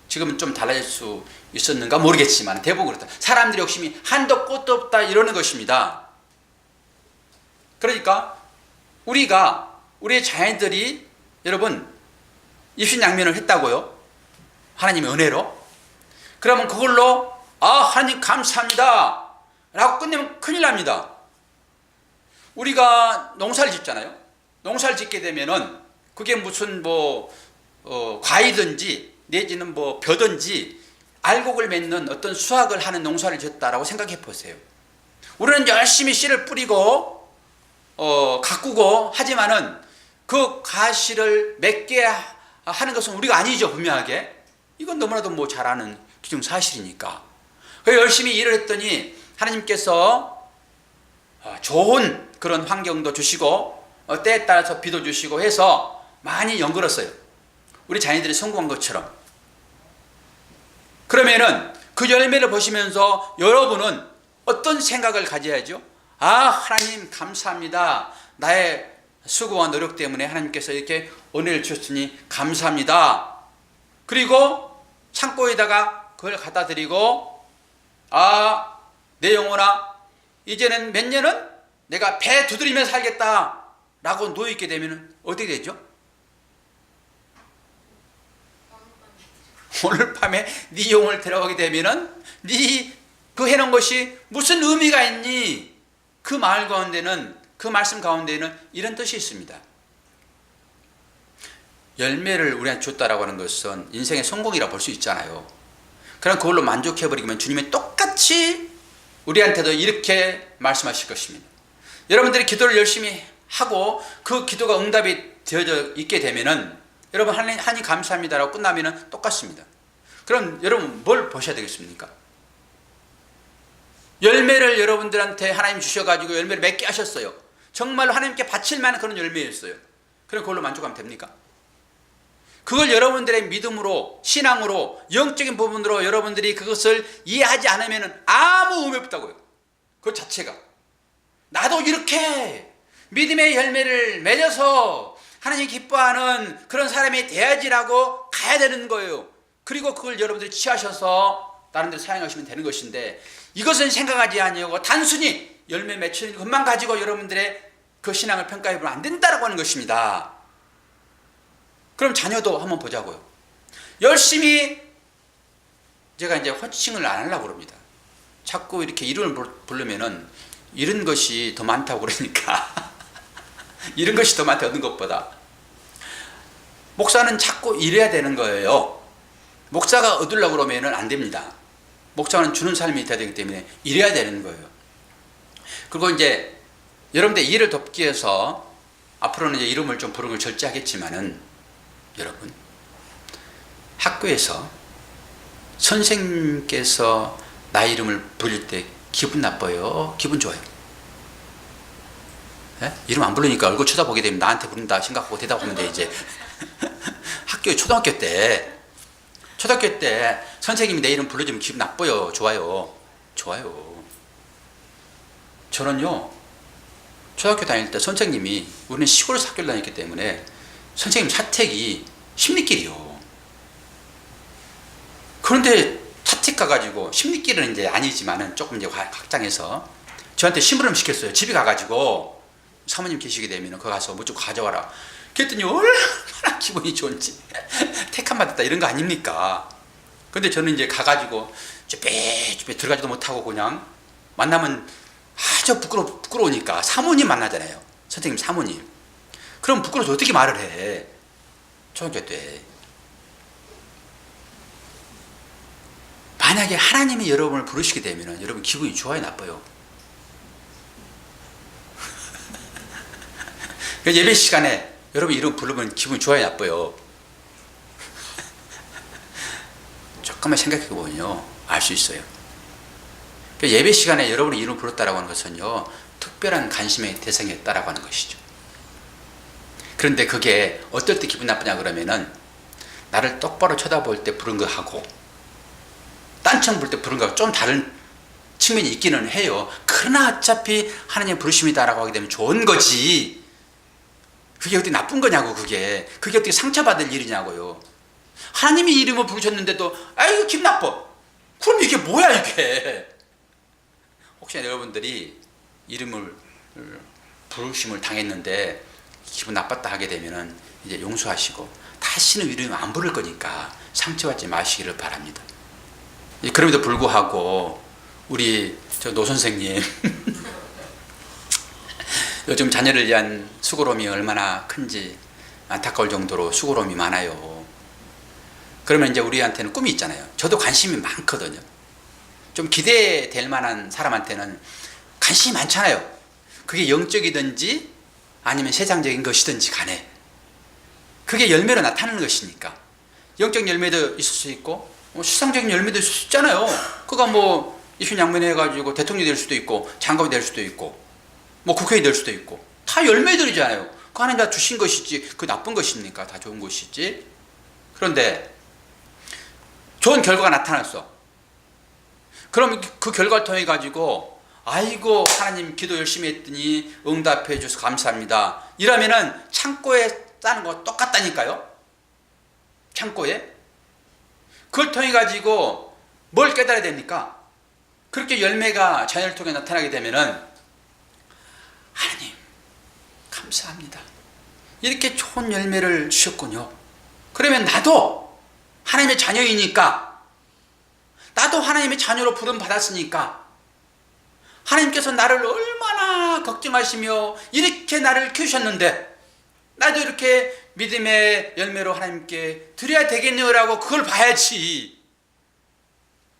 지금은 좀 달라질 수 있었는가 모르겠지만 대부분 그렇다. 사람들의 욕심이 한도 끝도 없다, 이러는 것입니다. 그러니까 우리의 자녀들이 여러분 입신양면을 했다고요, 하나님의 은혜로. 그러면 그걸로 하나님 감사합니다 라고 끝내면 큰일 납니다. 우리가 농사를 짓잖아요. 농사를 짓게 되면은 그게 무슨 과이든지 내지는 벼든지 알곡을 맺는 어떤 수확을 하는 농사를 짓다라고 생각해 보세요. 우리는 열심히 씨를 뿌리고 가꾸고 하지만은 그 가시를 맺게 하는 것은 우리가 아니죠, 분명하게. 이건 너무나도 잘 아는 기정사실이니까. 그래서 열심히 일을 했더니 하나님께서 좋은 그런 환경도 주시고 때에 따라서 비도 주시고 해서 많이 연걸었어요. 우리 자녀들이 성공한 것처럼. 그러면은 그 열매를 보시면서 여러분은 어떤 생각을 가져야죠? 하나님 감사합니다. 나의 수고와 노력 때문에 하나님께서 이렇게 은혜를 주셨으니 감사합니다. 그리고 창고에다가 그걸 갖다 드리고, 내 영혼아, 이제는 몇 년은 내가 배 두드리며 살겠다 라고 놓여있게 되면 어떻게 되죠? 오늘 밤에 네 영혼을 데려가게 되면은 네 그 해놓은 것이 무슨 의미가 있니? 그 말 가운데는, 그 말씀 가운데는 이런 뜻이 있습니다. 열매를 우리한테 줬다라고 하는 것은 인생의 성공이라 볼 수 있잖아요. 그럼 그걸로 만족해버리면 주님이 똑같이 우리한테도 이렇게 말씀하실 것입니다. 여러분들이 기도를 열심히 하고 그 기도가 응답이 되어져 있게 되면은 여러분 하나님 감사합니다라고 끝나면은 똑같습니다. 그럼 여러분 뭘 보셔야 되겠습니까? 열매를 여러분들한테 하나님 주셔가지고 열매를 맺게 하셨어요. 정말로 하나님께 바칠 만한 그런 열매였어요. 그럼 그걸로 만족하면 됩니까? 그걸 여러분들의 믿음으로, 신앙으로, 영적인 부분으로 여러분들이 그것을 이해하지 않으면 아무 의미 없다고요. 그 자체가. 나도 이렇게 믿음의 열매를 맺어서 하나님 기뻐하는 그런 사람이 돼야지라고 가야 되는 거예요. 그리고 그걸 여러분들이 취하셔서 다른 데로 사용하시면 되는 것인데, 이것은 생각하지 아니하고 단순히 열매 맺히는 것만 가지고 여러분들의 그 신앙을 평가해 보면 안 된다라고 하는 것입니다. 그럼 자녀도 한번 보자고요. 열심히, 제가 이제 호칭을 안 하려고 그럽니다. 자꾸 이렇게 이름을 부르면은 이런 것이 더 많다고 그러니까 이런 것이 더 많다, 얻는 것보다. 목사는 자꾸 이래야 되는 거예요. 목사가 얻으려고 그러면은 안 됩니다. 목사는 주는 삶이 돼야 되기 때문에 이래야 되는 거예요. 그리고 이제 여러분들 일을 돕기 위해서 앞으로는 이제 이름을 좀 부르는 걸 절제하겠지만은, 여러분 학교에서 선생님께서 나 이름을 부를 때 기분 나빠요, 기분 좋아요? 예? 이름 안 부르니까 얼굴 쳐다보게 되면 나한테 부른다 생각하고 대답하면 돼 이제. 학교 초등학교 때 선생님이 내 이름 불러주면 기분 나빠요? 좋아요? 좋아요. 저는요 초등학교 다닐 때 선생님이, 우리는 시골에서 학교를 다녔기 때문에 선생님 사택이 십리길이요. 그런데 사택 가가지고, 십리길은 이제 아니지만은 조금 이제 확장해서 저한테 심부름 시켰어요. 집에 가가지고 사모님 계시게 되면 거기 가서 뭐 좀 가져와라. 그랬더니 얼마나 기분이 좋은지. 택한 받았다 이런 거 아닙니까? 근데 저는 이제 가가지고 쭈빼쭈빼 들어가지도 못하고 그냥 만나면 아주 부끄러우니까 사모님 만나잖아요. 선생님 사모님. 그럼 부끄러워서 어떻게 말을 해? 초등학교 때. 만약에 하나님이 여러분을 부르시게 되면 여러분 기분이 좋아요, 나빠요? 예배 시간에 여러분 이름 부르면 기분이 좋아요, 나빠요? 조금만 생각해 보면요 알 수 있어요. 예배 시간에 여러분의 이름 불렀다라고 하는 것은요 특별한 관심의 대상이었다라고 하는 것이죠. 그런데 그게 어떨 때 기분 나쁘냐 그러면은 나를 똑바로 쳐다볼 때 부른 거하고 딴청 볼 때 부른 거하고 좀 다른 측면이 있기는 해요. 그러나 어차피 하나님 부르심이다라고 하게 되면 좋은 거지, 그게 어떻게 나쁜 거냐고. 그게 어떻게 상처받을 일이냐고요. 하나님이 이름을 부르셨는데도 아이고 기분 나빠. 그럼 이게 뭐야 이게. 혹시나 여러분들이 이름을 부르심을 당했는데 기분 나빴다 하게 되면은 이제 용서하시고 다시는 이름 안 부를 거니까 상처받지 마시기를 바랍니다. 그럼에도 불구하고 우리 노 선생님 요즘 자녀를 위한 수고로움이 얼마나 큰지 안타까울 정도로 수고로움이 많아요. 그러면 이제 우리한테는 꿈이 있잖아요. 저도 관심이 많거든요. 좀 기대될 만한 사람한테는 관심이 많잖아요. 그게 영적이든지 아니면 세상적인 것이든지 간에 그게 열매로 나타나는 것이니까. 영적 열매도 있을 수 있고 수상적인 열매도 있을 수 있잖아요. 그가 뭐 이순양면해가지고 대통령이 될 수도 있고 장관이 될 수도 있고 뭐 국회의원이 될 수도 있고 다 열매들이잖아요. 그 하나님 다 주신 것이지 그 나쁜 것입니까? 다 좋은 것이지. 그런데 좋은 결과가 나타났어. 그럼 그 결과를 통해 가지고 아이고 하나님 기도 열심히 했더니 응답해 주셔서 감사합니다. 이러면은 창고에 싸는 거 똑같다니까요. 창고에. 그걸 통해 가지고 뭘 깨달아야 됩니까? 그렇게 열매가 자녀를 통해 나타나게 되면은 하나님 감사합니다. 이렇게 좋은 열매를 주셨군요. 그러면 나도 하나님의 자녀이니까, 나도 하나님의 자녀로 부름 받았으니까 하나님께서 나를 얼마나 걱정하시며 이렇게 나를 키우셨는데 나도 이렇게 믿음의 열매로 하나님께 드려야 되겠네요라고 그걸 봐야지.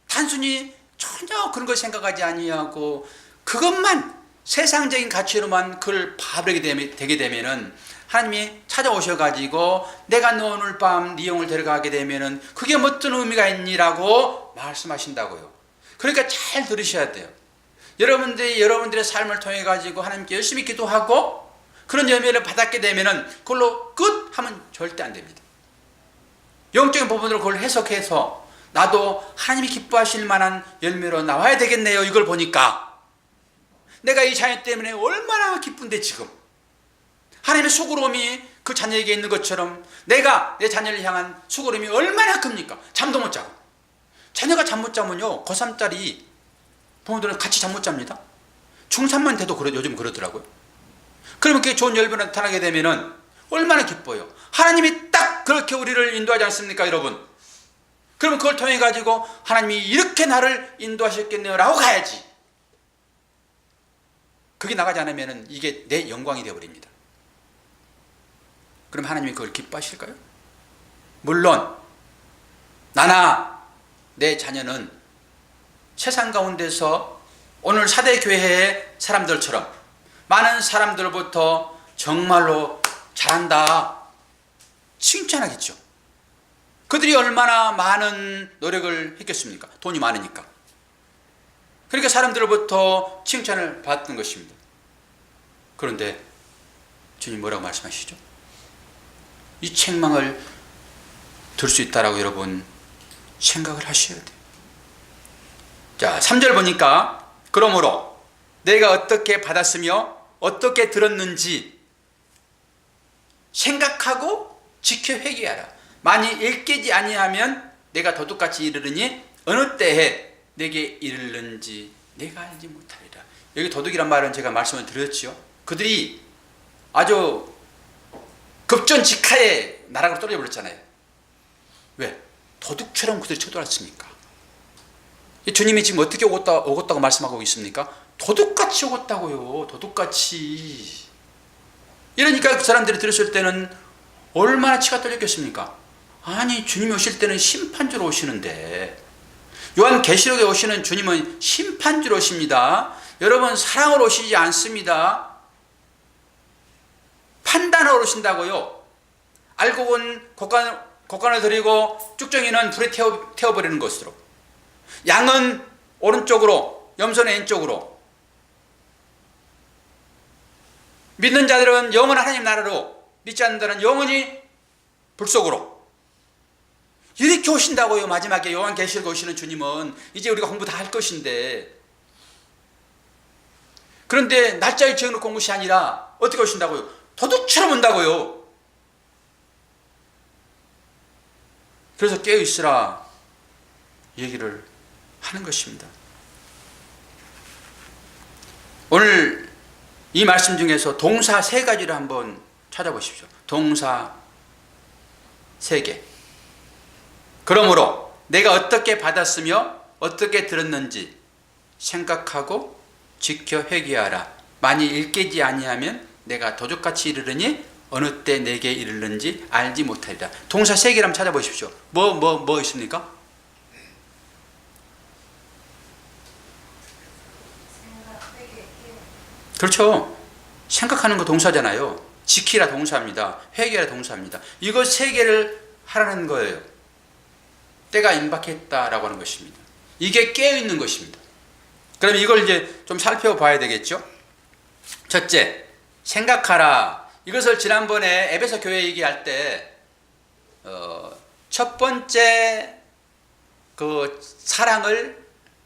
단순히 전혀 그런 걸 생각하지 아니하고 그것만 세상적인 가치로만 그걸 봐버리게 되게 되면은 하나님이 찾아오셔가지고 내가 너 오늘 밤 네 영을 데려가게 되면은 그게 어떤 의미가 있니라고 말씀하신다고요. 그러니까 잘 들으셔야 돼요. 여러분들의 삶을 통해 가지고 하나님께 열심히 기도하고 그런 열매를 받았게 되면은 그걸로 끝 하면 절대 안 됩니다. 영적인 부분으로 그걸 해석해서 나도 하나님이 기뻐하실 만한 열매로 나와야 되겠네요. 이걸 보니까 내가 이 자녀 때문에 얼마나 기쁜데 지금 하나님의 수고로움이 그 자녀에게 있는 것처럼 내가 내 자녀를 향한 수고로움이 얼마나 큽니까? 잠도 못 자고. 자녀가 잠 못 자면요 고3짜리 부모들은 같이 잠 못 잡니다. 중3만 돼도 요즘 그러더라고요. 그러면 그게 좋은 열매가 나타나게 되면은 얼마나 기뻐요. 하나님이 딱 그렇게 우리를 인도하지 않습니까 여러분? 그러면 그걸 통해 가지고 하나님이 이렇게 나를 인도하셨겠네요 라고 가야지. 그게 나가지 않으면 이게 내 영광이 되어버립니다. 그럼 하나님이 그걸 기뻐하실까요? 물론 나나 내 자녀는 세상 가운데서 오늘 사대교회의 사람들처럼 많은 사람들로부터 정말로 잘한다 칭찬하겠죠. 그들이 얼마나 많은 노력을 했겠습니까? 돈이 많으니까. 그러니까 사람들로부터 칭찬을 받는 것입니다. 그런데 주님 뭐라고 말씀하시죠? 이 책망을 들 수 있다라고 여러분 생각을 하셔야 돼요. 자, 3절 보니까 그러므로 내가 어떻게 받았으며 어떻게 들었는지 생각하고 지켜 회개하라. 만일 일깨지 아니하면 내가 도둑같이 이르르니 어느 때에 내게 이르는지 내가 알지 못하리라. 여기 도둑이란 말은 제가 말씀을 드렸지요. 그들이 아주 급전직하에 나락으로 떨어져 버렸잖아요. 왜? 도둑처럼 그들이 쳐들어왔습니까? 주님이 지금 어떻게 오겠다고 말씀하고 있습니까? 도둑같이 오겠다고요. 도둑같이. 이러니까 그 사람들이 들었을 때는 얼마나 치가 떨렸겠습니까? 아니, 주님이 오실 때는 심판주로 오시는데, 요한계시록에 오시는 주님은 심판주로 오십니다. 여러분, 사랑으로 오시지 않습니다. 판단하러 오신다고요. 알곡은 곡간을 들이고 쭉정이는 불에 태워버리는 것으로, 양은 오른쪽으로, 염소는 왼쪽으로, 믿는 자들은 영원한 하나님 나라로, 믿지 않는 자들은 영원히 불속으로. 이렇게 오신다고요. 마지막에 요한계시록에 오시는 주님은. 이제 우리가 공부 다 할 것인데, 그런데 날짜를 정해놓고 온 것이 아니라 어떻게 오신다고요? 도둑처럼 온다고요. 그래서 깨어있으라 얘기를 하는 것입니다. 오늘 이 말씀 중에서 동사 3가지를 한번 찾아보십시오. 동사 3개. 그러므로 내가 어떻게 받았으며 어떻게 들었는지 생각하고 지켜 회개하라. 만일 일깨지 아니하면 내가 도둑같이 이르르니 어느 때 내게 이르는지 알지 못하리라. 동사 3개를 한번 찾아보십시오. 뭐 있습니까? 그렇죠. 생각하는 거 동사잖아요. 지키라 동사입니다. 회개라 동사입니다. 이거 3개를 하라는 거예요. 때가 임박했다라고 하는 것입니다. 이게 깨어있는 것입니다. 그럼 이걸 이제 좀 살펴봐야 되겠죠. 첫째, 생각하라. 이것을 지난번에 에베소 교회 얘기할 때 첫 번째 그 사랑을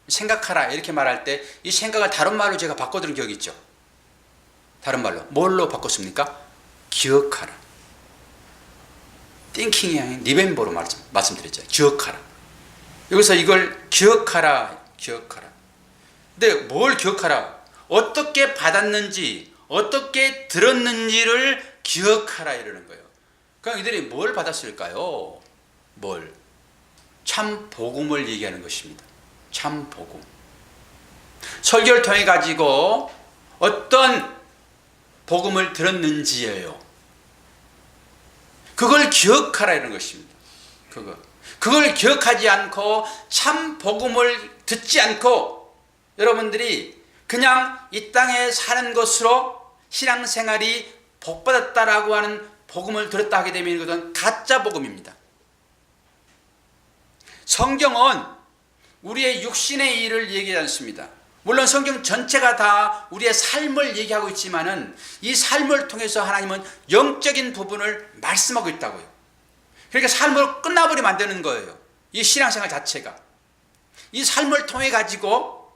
생각하라 이렇게 말할 때 이 생각을 다른 말로 제가 바꿔드린 기억이 있죠. 다른 말로 뭘로 바꿨습니까? 기억하라. 띵킹이 아닌 리멤버로 말씀드렸죠. 기억하라. 여기서 이걸 기억하라. 근데 뭘 기억하라? 어떻게 받았는지, 어떻게 들었는지를 기억하라 이러는 거예요. 그럼 이들이 뭘 받았을까요? 참 복음을 얘기하는 것입니다. 참 복음. 설교를 통해 가지고 어떤 복음을 들었는지예요. 그걸 기억하라 이런 것입니다. 그걸 기억하지 않고 참 복음을 듣지 않고 여러분들이 그냥 이 땅에 사는 것으로 신앙생활이 복받았다라고 하는 복음을 들었다 하게 되면 이것은 가짜 복음입니다. 성경은 우리의 육신의 일을 얘기하지 않습니다. 물론 성경 전체가 다 우리의 삶을 얘기하고 있지만은 이 삶을 통해서 하나님은 영적인 부분을 말씀하고 있다고요. 그러니까 삶으로 끝나버리면 안 되는 거예요. 이 신앙생활 자체가. 이 삶을 통해 가지고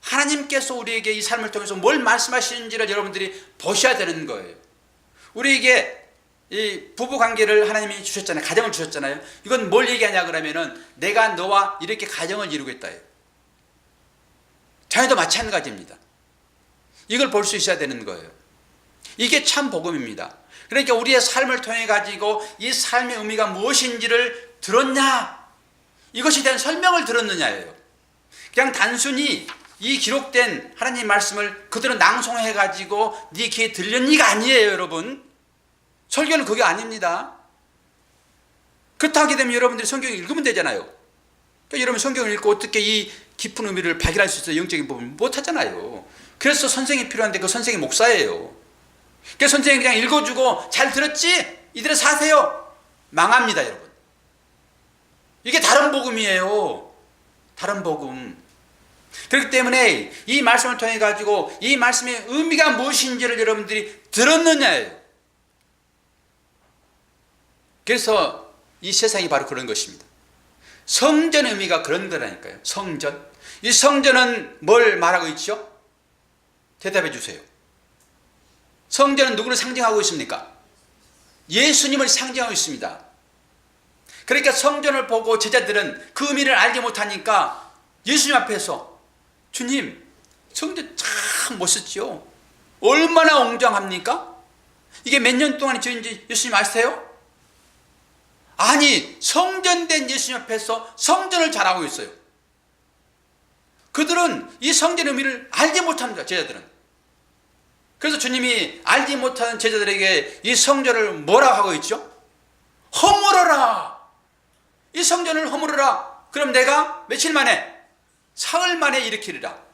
하나님께서 우리에게 이 삶을 통해서 뭘 말씀하시는지를 여러분들이 보셔야 되는 거예요. 우리에게 이 부부관계를 하나님이 주셨잖아요. 가정을 주셨잖아요. 이건 뭘 얘기하냐 그러면은 내가 너와 이렇게 가정을 이루겠다. 자녀도 마찬가지입니다. 이걸 볼 수 있어야 되는 거예요. 이게 참 복음입니다. 그러니까 우리의 삶을 통해 가지고 이 삶의 의미가 무엇인지를 들었냐, 이것에 대한 설명을 들었느냐예요. 그냥 단순히 이 기록된 하나님 말씀을 그대로 낭송해 가지고 네 귀에 들렸니가 아니에요. 여러분, 설교는 그게 아닙니다. 그렇다 하게 되면 여러분들이 성경을 읽으면 되잖아요. 그러니까 여러분 성경을 읽고 어떻게 이 깊은 의미를 발견할 수 있어요? 영적인 부분을 못하잖아요. 그래서 선생이 필요한데 그 선생이 목사예요. 그래서 선생이 그냥 읽어주고 잘 들었지? 이대로 사세요. 망합니다, 여러분. 이게 다른 복음이에요. 다른 복음. 그렇기 때문에 이 말씀을 통해 가지고 이 말씀의 의미가 무엇인지를 여러분들이 들었느냐예요. 그래서 이 세상이 바로 그런 것입니다. 성전의 의미가 그런 거라니까요. 성전. 이 성전은 뭘 말하고 있죠? 대답해 주세요. 성전은 누구를 상징하고 있습니까? 예수님을 상징하고 있습니다. 그러니까 성전을 보고 제자들은 그 의미를 알지 못하니까 예수님 앞에서 주님, 성전 참 멋있죠? 얼마나 웅장합니까? 이게 몇 년 동안 지은지 예수님 아세요? 아니, 성전된 예수님 앞에서 성전을 잘하고 있어요. 그들은 이 성전의 의미를 알지 못합니다. 제자들은. 그래서 주님이 알지 못하는 제자들에게 이 성전을 뭐라고 하고 있죠? 허물어라. 이 성전을 허물어라. 그럼 내가 며칠 만에? 사흘 만에 일으키리라.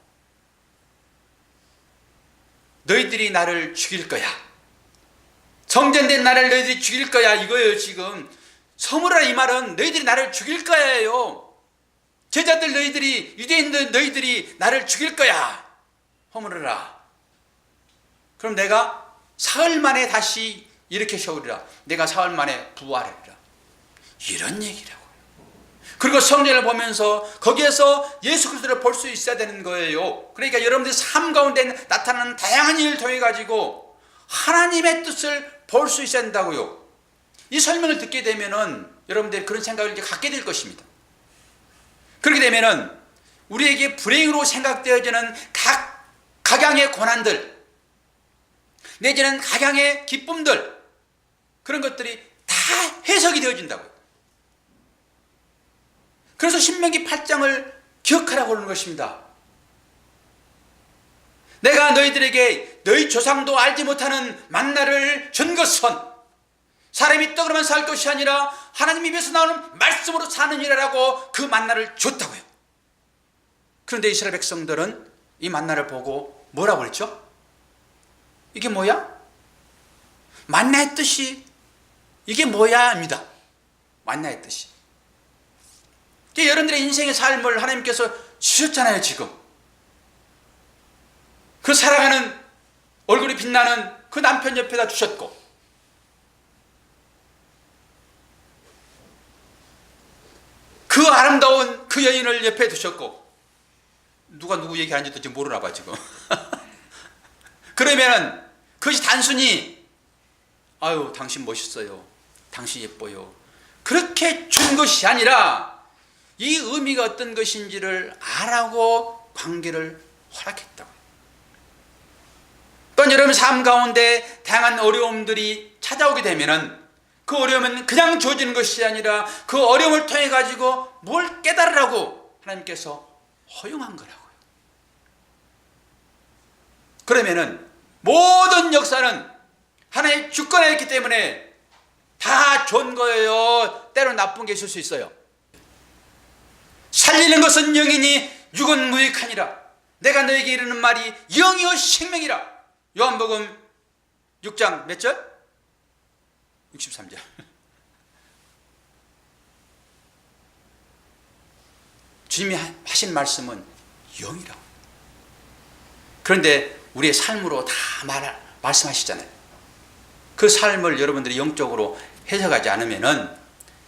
너희들이 나를 죽일 거야. 성전된 나를 너희들이 죽일 거야. 이거예요. 지금 허물어라 이 말은 너희들이 나를 죽일 거예요. 제자들 너희들이, 유대인들 너희들이 나를 죽일 거야. 허물어라. 그럼 내가 사흘 만에 다시 일으켜 세우리라. 내가 사흘 만에 부활하리라. 이런 얘기라고요. 그리고 성전을 보면서 거기에서 예수 그리스도를 볼 수 있어야 되는 거예요. 그러니까 여러분들이 삶 가운데 나타나는 다양한 일을 통해 가지고 하나님의 뜻을 볼 수 있어야 된다고요. 이 설명을 듣게 되면은 여러분들이 그런 생각을 이제 갖게 될 것입니다. 그렇게 되면은 우리에게 불행으로 생각되어지는 각양의 고난들, 내지는 각양의 기쁨들, 그런 것들이 다 해석이 되어진다고요. 그래서 신명기 8장을 기억하라고 그러는 것입니다. 내가 너희들에게 너희 조상도 알지 못하는 만나를 준 것은 사람이 떡으로만 살 것이 아니라 하나님 입에서 나오는 말씀으로 사느니라라고 그 만나를 줬다고요. 그런데 이스라엘 백성들은 이 만나를 보고 뭐라고 그랬죠? 이게 뭐야? 만나의 뜻이 이게 뭐야? 합니다. 만나의 뜻이. 여러분들의 인생의 삶을 하나님께서 주셨잖아요. 지금 그 사랑하는 얼굴이 빛나는 그 남편 옆에다 주셨고, 그 아름다운 그 여인을 옆에 두셨고, 누가 누구 얘기하는지도 지금 모르나 봐 지금. 그러면은 그것이 단순히 아유 당신 멋있어요, 당신 예뻐요, 그렇게 준 것이 아니라 이 의미가 어떤 것인지를 알아고 관계를 허락했다고. 또한 여러분 삶 가운데 다양한 어려움들이 찾아오게 되면은 그 어려움은 그냥 주어지는 것이 아니라 그 어려움을 통해 가지고 뭘 깨달으라고 하나님께서 허용한 거라고요. 그러면은 모든 역사는 하나님의 주권에 있기 때문에 다 좋은 거예요. 때로 나쁜 게 있을 수 있어요. 살리는 것은 영이니 육은 무익하니라. 내가 너에게 이르는 말이 영이요 생명이라. 요한복음 6장 몇 절? 63절. 주님이 하신 말씀은 영이라고. 그런데 우리의 삶으로 다 말씀하시잖아요. 그 삶을 여러분들이 영적으로 해석하지 않으면은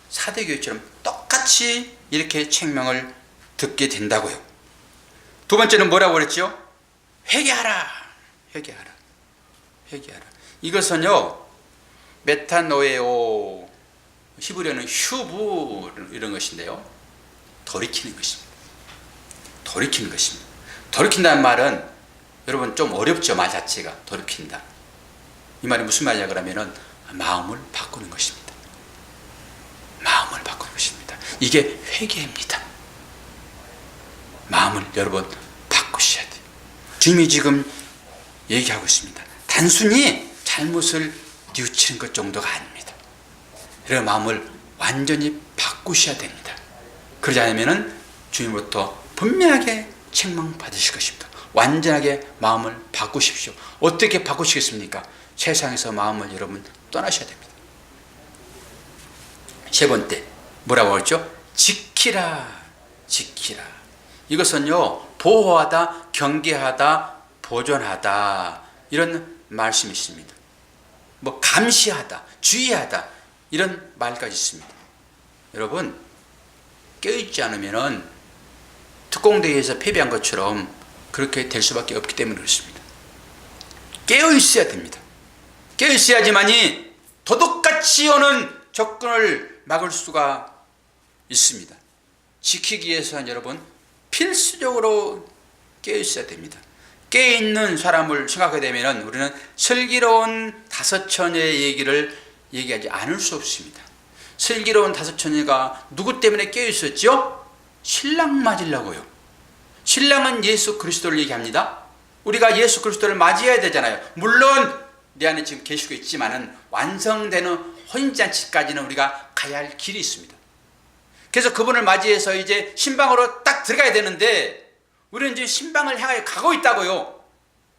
사대교회처럼 똑같이 이렇게 책명을 듣게 된다고요. 두 번째는 뭐라고 그랬죠? 회개하라. 회개하라. 회개하라. 이것은요, 메타노에오, 히브리어는 휴브 이런 것인데요, 돌이키는 것입니다. 돌이키는 것입니다. 돌이킨다는 말은 여러분 좀 어렵죠. 말 자체가 돌이킨다. 이 말이 무슨 말이냐 그러면은 마음을 바꾸는 것입니다. 마음을 바꾸는 것입니다. 이게 회개입니다. 마음을 여러분 바꾸셔야 돼요. 주님이 지금 얘기하고 있습니다. 단순히 잘못을 뉘우치는 것 정도가 아닙니다. 여러분 마음을 완전히 바꾸셔야 됩니다. 그러지 않으면 주님으로부터 분명하게 책망받으실 것입니다. 완전하게 마음을 바꾸십시오. 어떻게 바꾸시겠습니까? 세상에서 마음을 여러분 떠나셔야 됩니다. 세 번째 뭐라고 했죠? 지키라. 지키라. 이것은요, 보호하다, 경계하다, 보존하다, 이런 말씀이 있습니다. 뭐 감시하다, 주의하다, 이런 말까지 있습니다. 여러분, 깨어있지 않으면 특공대회에서 패배한 것처럼 그렇게 될 수밖에 없기 때문에 그렇습니다. 깨어있어야 됩니다. 깨어있어야지만이 도둑같이 오는 적군을 막을 수가 있습니다. 지키기 위해서는 여러분 필수적으로 깨어있어야 됩니다. 깨어있는 사람을 생각하게 되면 우리는 슬기로운 다섯 처녀의 얘기를 얘기하지 않을 수 없습니다. 슬기로운 다섯 처녀가 누구 때문에 깨어있었죠? 신랑 맞으려고요. 신랑은 예수 그리스도를 얘기합니다. 우리가 예수 그리스도를 맞이해야 되잖아요. 물론 내 안에 지금 계시고 있지만은 완성되는 혼인잔치까지는 우리가 가야 할 길이 있습니다. 그래서 그분을 맞이해서 이제 신방으로 딱 들어가야 되는데 우리는 지금 신방을 향하여 가고 있다고요.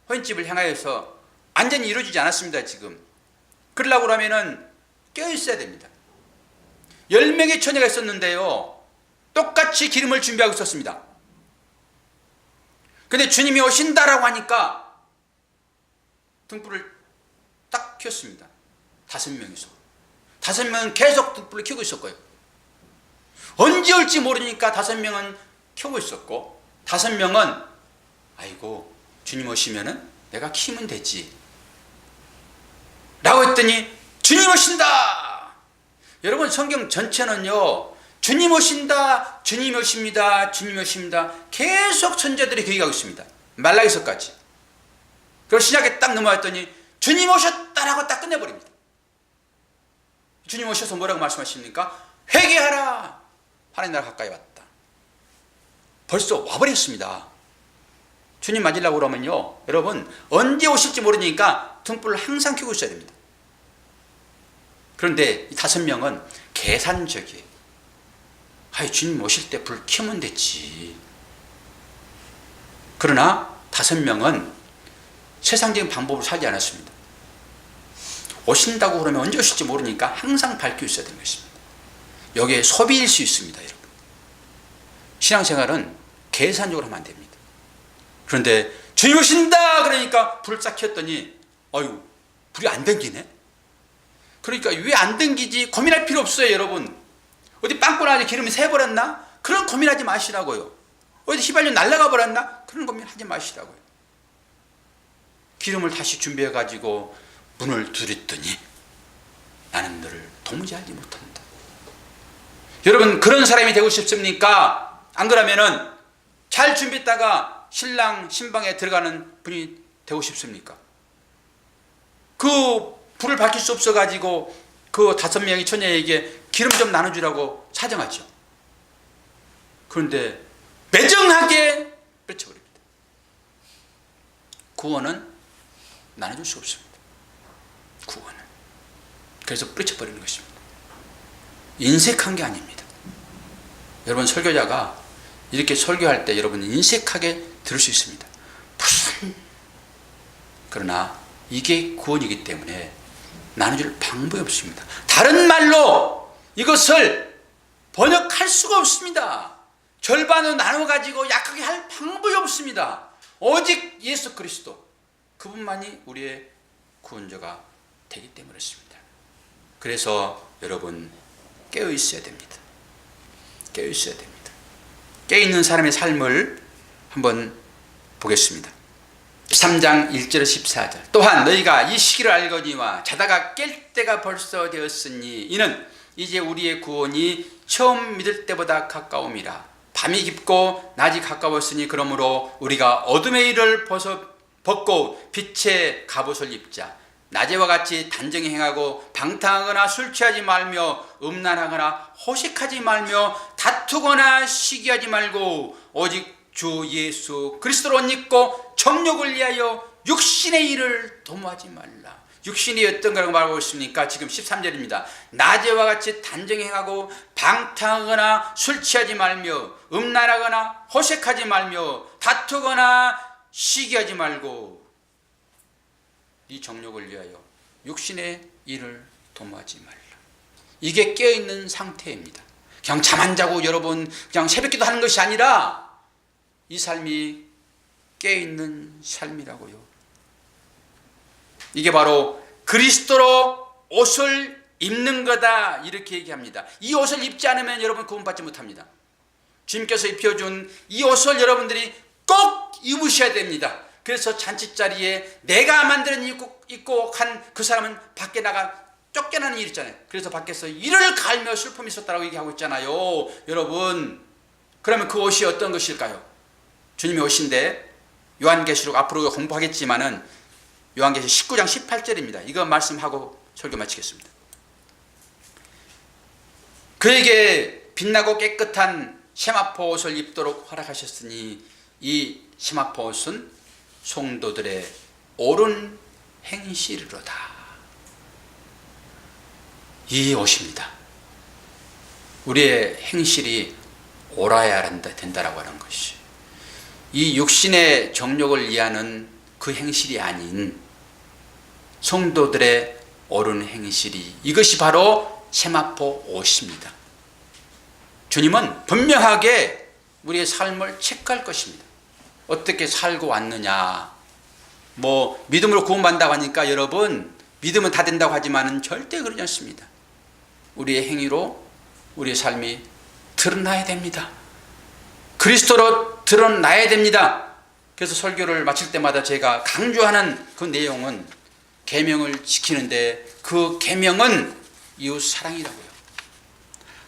혼인집을 향하여서 완전히 이루어지지 않았습니다. 지금 그러려고 하면은 깨어있어야 됩니다. 10명의 처녀가 있었는데요, 똑같이 기름을 준비하고 있었습니다. 근데 주님이 오신다라고 하니까 등불을 딱 켰습니다. 5명이서 5명은 계속 등불을 켜고 있었고요. 언제 올지 모르니까 5명은 켜고 있었고 5명은 아이고 주님 오시면은 내가 키면 되지 라고 했더니 주님 오신다. 여러분 성경 전체는요, 주님 오신다, 주님 오십니다, 주님 오십니다 계속 선지자들이 그 얘기하고 있습니다. 말라기서까지. 그리고 신약에 딱 넘어왔더니 주님 오셨다라고 딱 끝내버립니다. 주님 오셔서 뭐라고 말씀하십니까? 회개하라, 하나님 나라 가까이 왔다. 벌써 와버렸습니다. 주님 맞으려고 그러면요, 여러분 언제 오실지 모르니까 등불을 항상 켜고 있어야 됩니다. 그런데 이 5명은 계산적이에요. 아이 주님 오실 때 불 켜면 됐지. 그러나 5명은 세상적인 방법으로 살지 않았습니다. 오신다고 그러면 언제 오실지 모르니까 항상 밝혀 있어야 되는 것입니다. 여기에 소비일 수 있습니다. 여러분, 신앙생활은 계산적으로 하면 안 됩니다. 그런데 주님 오신다 그러니까 불을 싹 켰더니 아유 불이 안 댕기네. 그러니까 왜 안 댕기지 고민할 필요 없어요. 여러분 어디 빵꾸 나지 기름이 새버렸나? 그런 고민하지 마시라고요. 어디 휘발유 날아가 버렸나? 그런 고민하지 마시라고요. 기름을 다시 준비해 가지고 문을 두드렸더니 나는 너를 도무지 알지 못한다. 여러분 그런 사람이 되고 싶습니까? 안 그러면은 잘 준비했다가 신랑 신방에 들어가는 분이 되고 싶습니까? 그 불을 밝힐 수 없어 가지고 그 5명의 처녀에게 기름 좀 나눠주라고 사정하죠. 그런데 매정하게 뺏어버립니다. 구원은 나눠줄 수 없습니다. 구원은. 그래서 뺏어버리는 것입니다. 인색한 게 아닙니다. 여러분 설교자가 이렇게 설교할 때 여러분 인색하게 들을 수 있습니다. 무슨, 그러나 이게 구원이기 때문에 나눠줄 방법이 없습니다. 다른 말로 이것을 번역할 수가 없습니다. 절반으로 나눠 가지고 약하게 할 방법이 없습니다. 오직 예수 그리스도 그분만이 우리의 구원자가 되기 때문에 그렇습니다. 그래서 여러분 깨어 있어야 됩니다. 깨어 있어야 됩니다. 깨어 있는 사람의 삶을 한번 보겠습니다. 13장 1절 14절 또한 너희가 이 시기를 알거니와 자다가 깰 때가 벌써 되었으니 이는 이제 우리의 구원이 처음 믿을 때보다 가까움이라. 밤이 깊고 낮이 가까웠으니 그러므로 우리가 어둠의 일을 벗고 빛의 갑옷을 입자. 낮에와 같이 단정히 행하고 방탕하거나 술 취하지 말며 음란하거나 호식하지 말며 다투거나 시기하지 말고 오직 주 예수 그리스도를 옷 입고 정욕을 위하여 육신의 일을 도모하지 말라. 육신이 어떤 거라고 말하고 있습니까? 지금 13절입니다. 낮에와 같이 단정히 행하고 방탕하거나 술 취하지 말며 음란하거나 호색하지 말며 다투거나 시기하지 말고 네 정욕을 위하여 육신의 일을 도모하지 말라. 이게 깨어있는 상태입니다. 그냥 잠 안 자고 여러분 그냥 새벽기도 하는 것이 아니라 이 삶이 깨어있는 삶이라고요. 이게 바로 그리스도로 옷을 입는 거다 이렇게 얘기합니다. 이 옷을 입지 않으면 여러분 구원받지 못합니다. 주님께서 입혀준 이 옷을 여러분들이 꼭 입으셔야 됩니다. 그래서 잔치자리에 내가 만드는 입고 간 그 사람은 밖에 나가 쫓겨나는 일 있잖아요. 그래서 밖에서 이를 갈며 슬픔이 있었다고 얘기하고 있잖아요. 여러분, 그러면 그 옷이 어떤 것일까요? 주님의 옷인데 요한계시록 앞으로 공부하겠지만은 요한계시록 19장 18절입니다. 이거 말씀하고 설교 마치겠습니다. 그에게 빛나고 깨끗한 세마포 옷을 입도록 허락하셨으니 이 세마포 옷은 성도들의 옳은 행실이로다. 이 옷입니다. 우리의 행실이 옳아야 된다라고 하는 것이, 이 육신의 정욕을 이해하는 그 행실이 아닌 성도들의 옳은 행실이, 이것이 바로 세마포 옷입니다. 주님은 분명하게 우리의 삶을 체크할 것입니다. 어떻게 살고 왔느냐. 믿음으로 구원받는다고 하니까 여러분, 믿으면 다 된다고 하지만은 절대 그러지 않습니다. 우리의 행위로 우리의 삶이 드러나야 됩니다. 그리스도로 드러나야 됩니다. 그래서 설교를 마칠 때마다 제가 강조하는 그 내용은 계명을 지키는데, 그 계명은 이웃 사랑이라고요.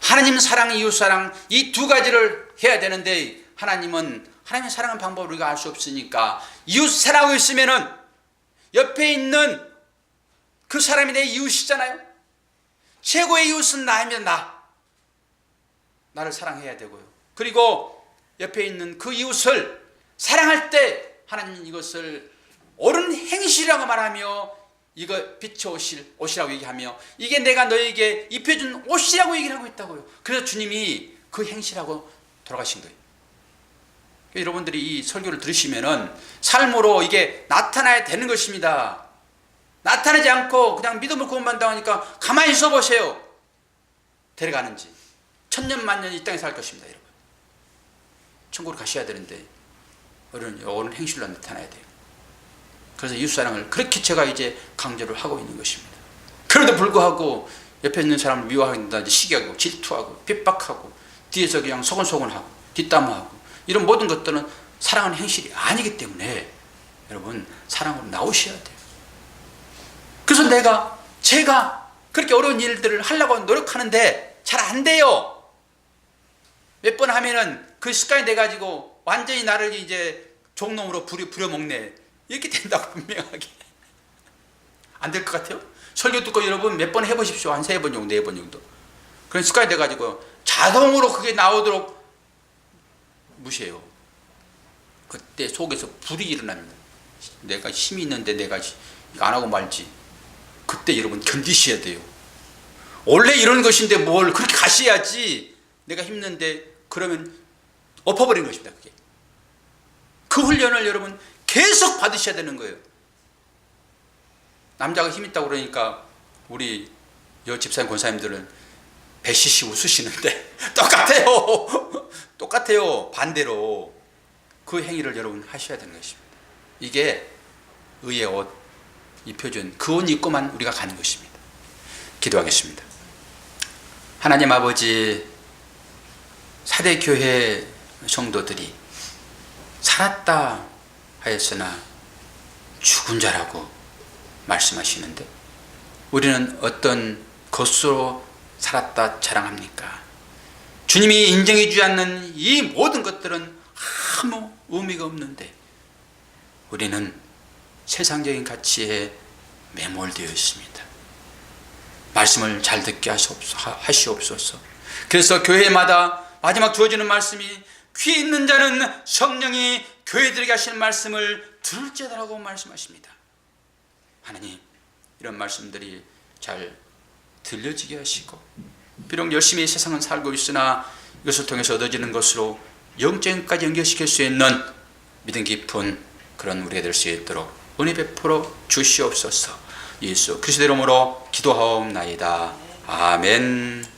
하나님 사랑, 이웃 사랑, 이 두 가지를 해야 되는데, 하나님의 사랑하는 방법을 우리가 알 수 없으니까 이웃 사랑하고 있으면은 옆에 있는 그 사람이 내 이웃이잖아요. 최고의 이웃은 나입니다. 나를 사랑해야 되고요. 그리고 옆에 있는 그 이웃을 사랑할 때 하나님은 이것을 옳은 행실이라고 말하며, 이거 빛의 옷이라고 얘기하며, 이게 내가 너에게 입혀준 옷이라고 얘기를 하고 있다고요. 그래서 주님이 그 행실하고 돌아가신 거예요. 여러분들이 이 설교를 들으시면은 삶으로 이게 나타나야 되는 것입니다. 나타나지 않고 그냥 믿음을 구원받는다고 하니까 가만히 있어 보세요. 데려가는지. 천년 만년 이 땅에 살 것입니다, 여러분. 천국으로 가셔야 되는데 옳은 행실로 나타나야 돼요. 그래서 이웃사랑을 그렇게 제가 이제 강조를 하고 있는 것입니다. 그럼에도 불구하고 옆에 있는 사람을 미워한다든지 시기하고 질투하고 핍박하고 뒤에서 그냥 소곤소곤하고 뒷담화하고 이런 모든 것들은 사랑하는 행실이 아니기 때문에 여러분, 사랑으로 나오셔야 돼요. 그래서 제가 그렇게 어려운 일들을 하려고 노력하는데 잘 안 돼요. 몇 번 하면은 그 습관이 돼가지고 완전히 나를 이제 종놈으로 부려먹네. 이렇게 된다고, 분명하게. 안 될 것 같아요? 설교 듣고 여러분 몇 번 해보십시오. 한 3번 정도, 4번 정도. 그런 습관이 돼가지고 자동으로 그게 나오도록 무시해요. 그때 속에서 불이 일어납니다. 내가 힘이 있는데 내가 이거 안 하고 말지. 그때 여러분 견디셔야 돼요. 원래 이런 것인데 뭘 그렇게 가셔야지. 내가 힘든데 그러면 엎어버린 것입니다. 그게. 그 훈련을 여러분 계속 받으셔야 되는 거예요. 남자가 힘 있다고 그러니까 우리 집사님 권사님들은 배시시 웃으시는데 똑같아요. 똑같아요. 반대로 그 행위를 여러분 하셔야 되는 것입니다. 이게 의의 옷 입혀준 그 옷 입고만 우리가 가는 것입니다. 기도하겠습니다. 하나님 아버지, 사대교회 성도들이 살았다 하였으나 죽은 자라고 말씀하시는데, 우리는 어떤 것으로 살았다 자랑합니까? 주님이 인정해 주지 않는 이 모든 것들은 아무 의미가 없는데 우리는 세상적인 가치에 매몰되어 있습니다. 말씀을 잘 듣게 하시옵소서. 그래서 교회마다 마지막 주어지는 말씀이, 귀 있는 자는 성령이 교회들에게 하시는 말씀을 들을지어다라고 말씀하십니다. 하나님, 이런 말씀들이 잘 들려지게 하시고, 비록 열심히 세상은 살고 있으나 이것을 통해서 얻어지는 것으로 영적인까지 연결시킬 수 있는 믿음 깊은 그런 우리가 될 수 있도록 은혜 베풀어 주시옵소서. 예수 그리스도 이름으로 기도하옵나이다. 아멘.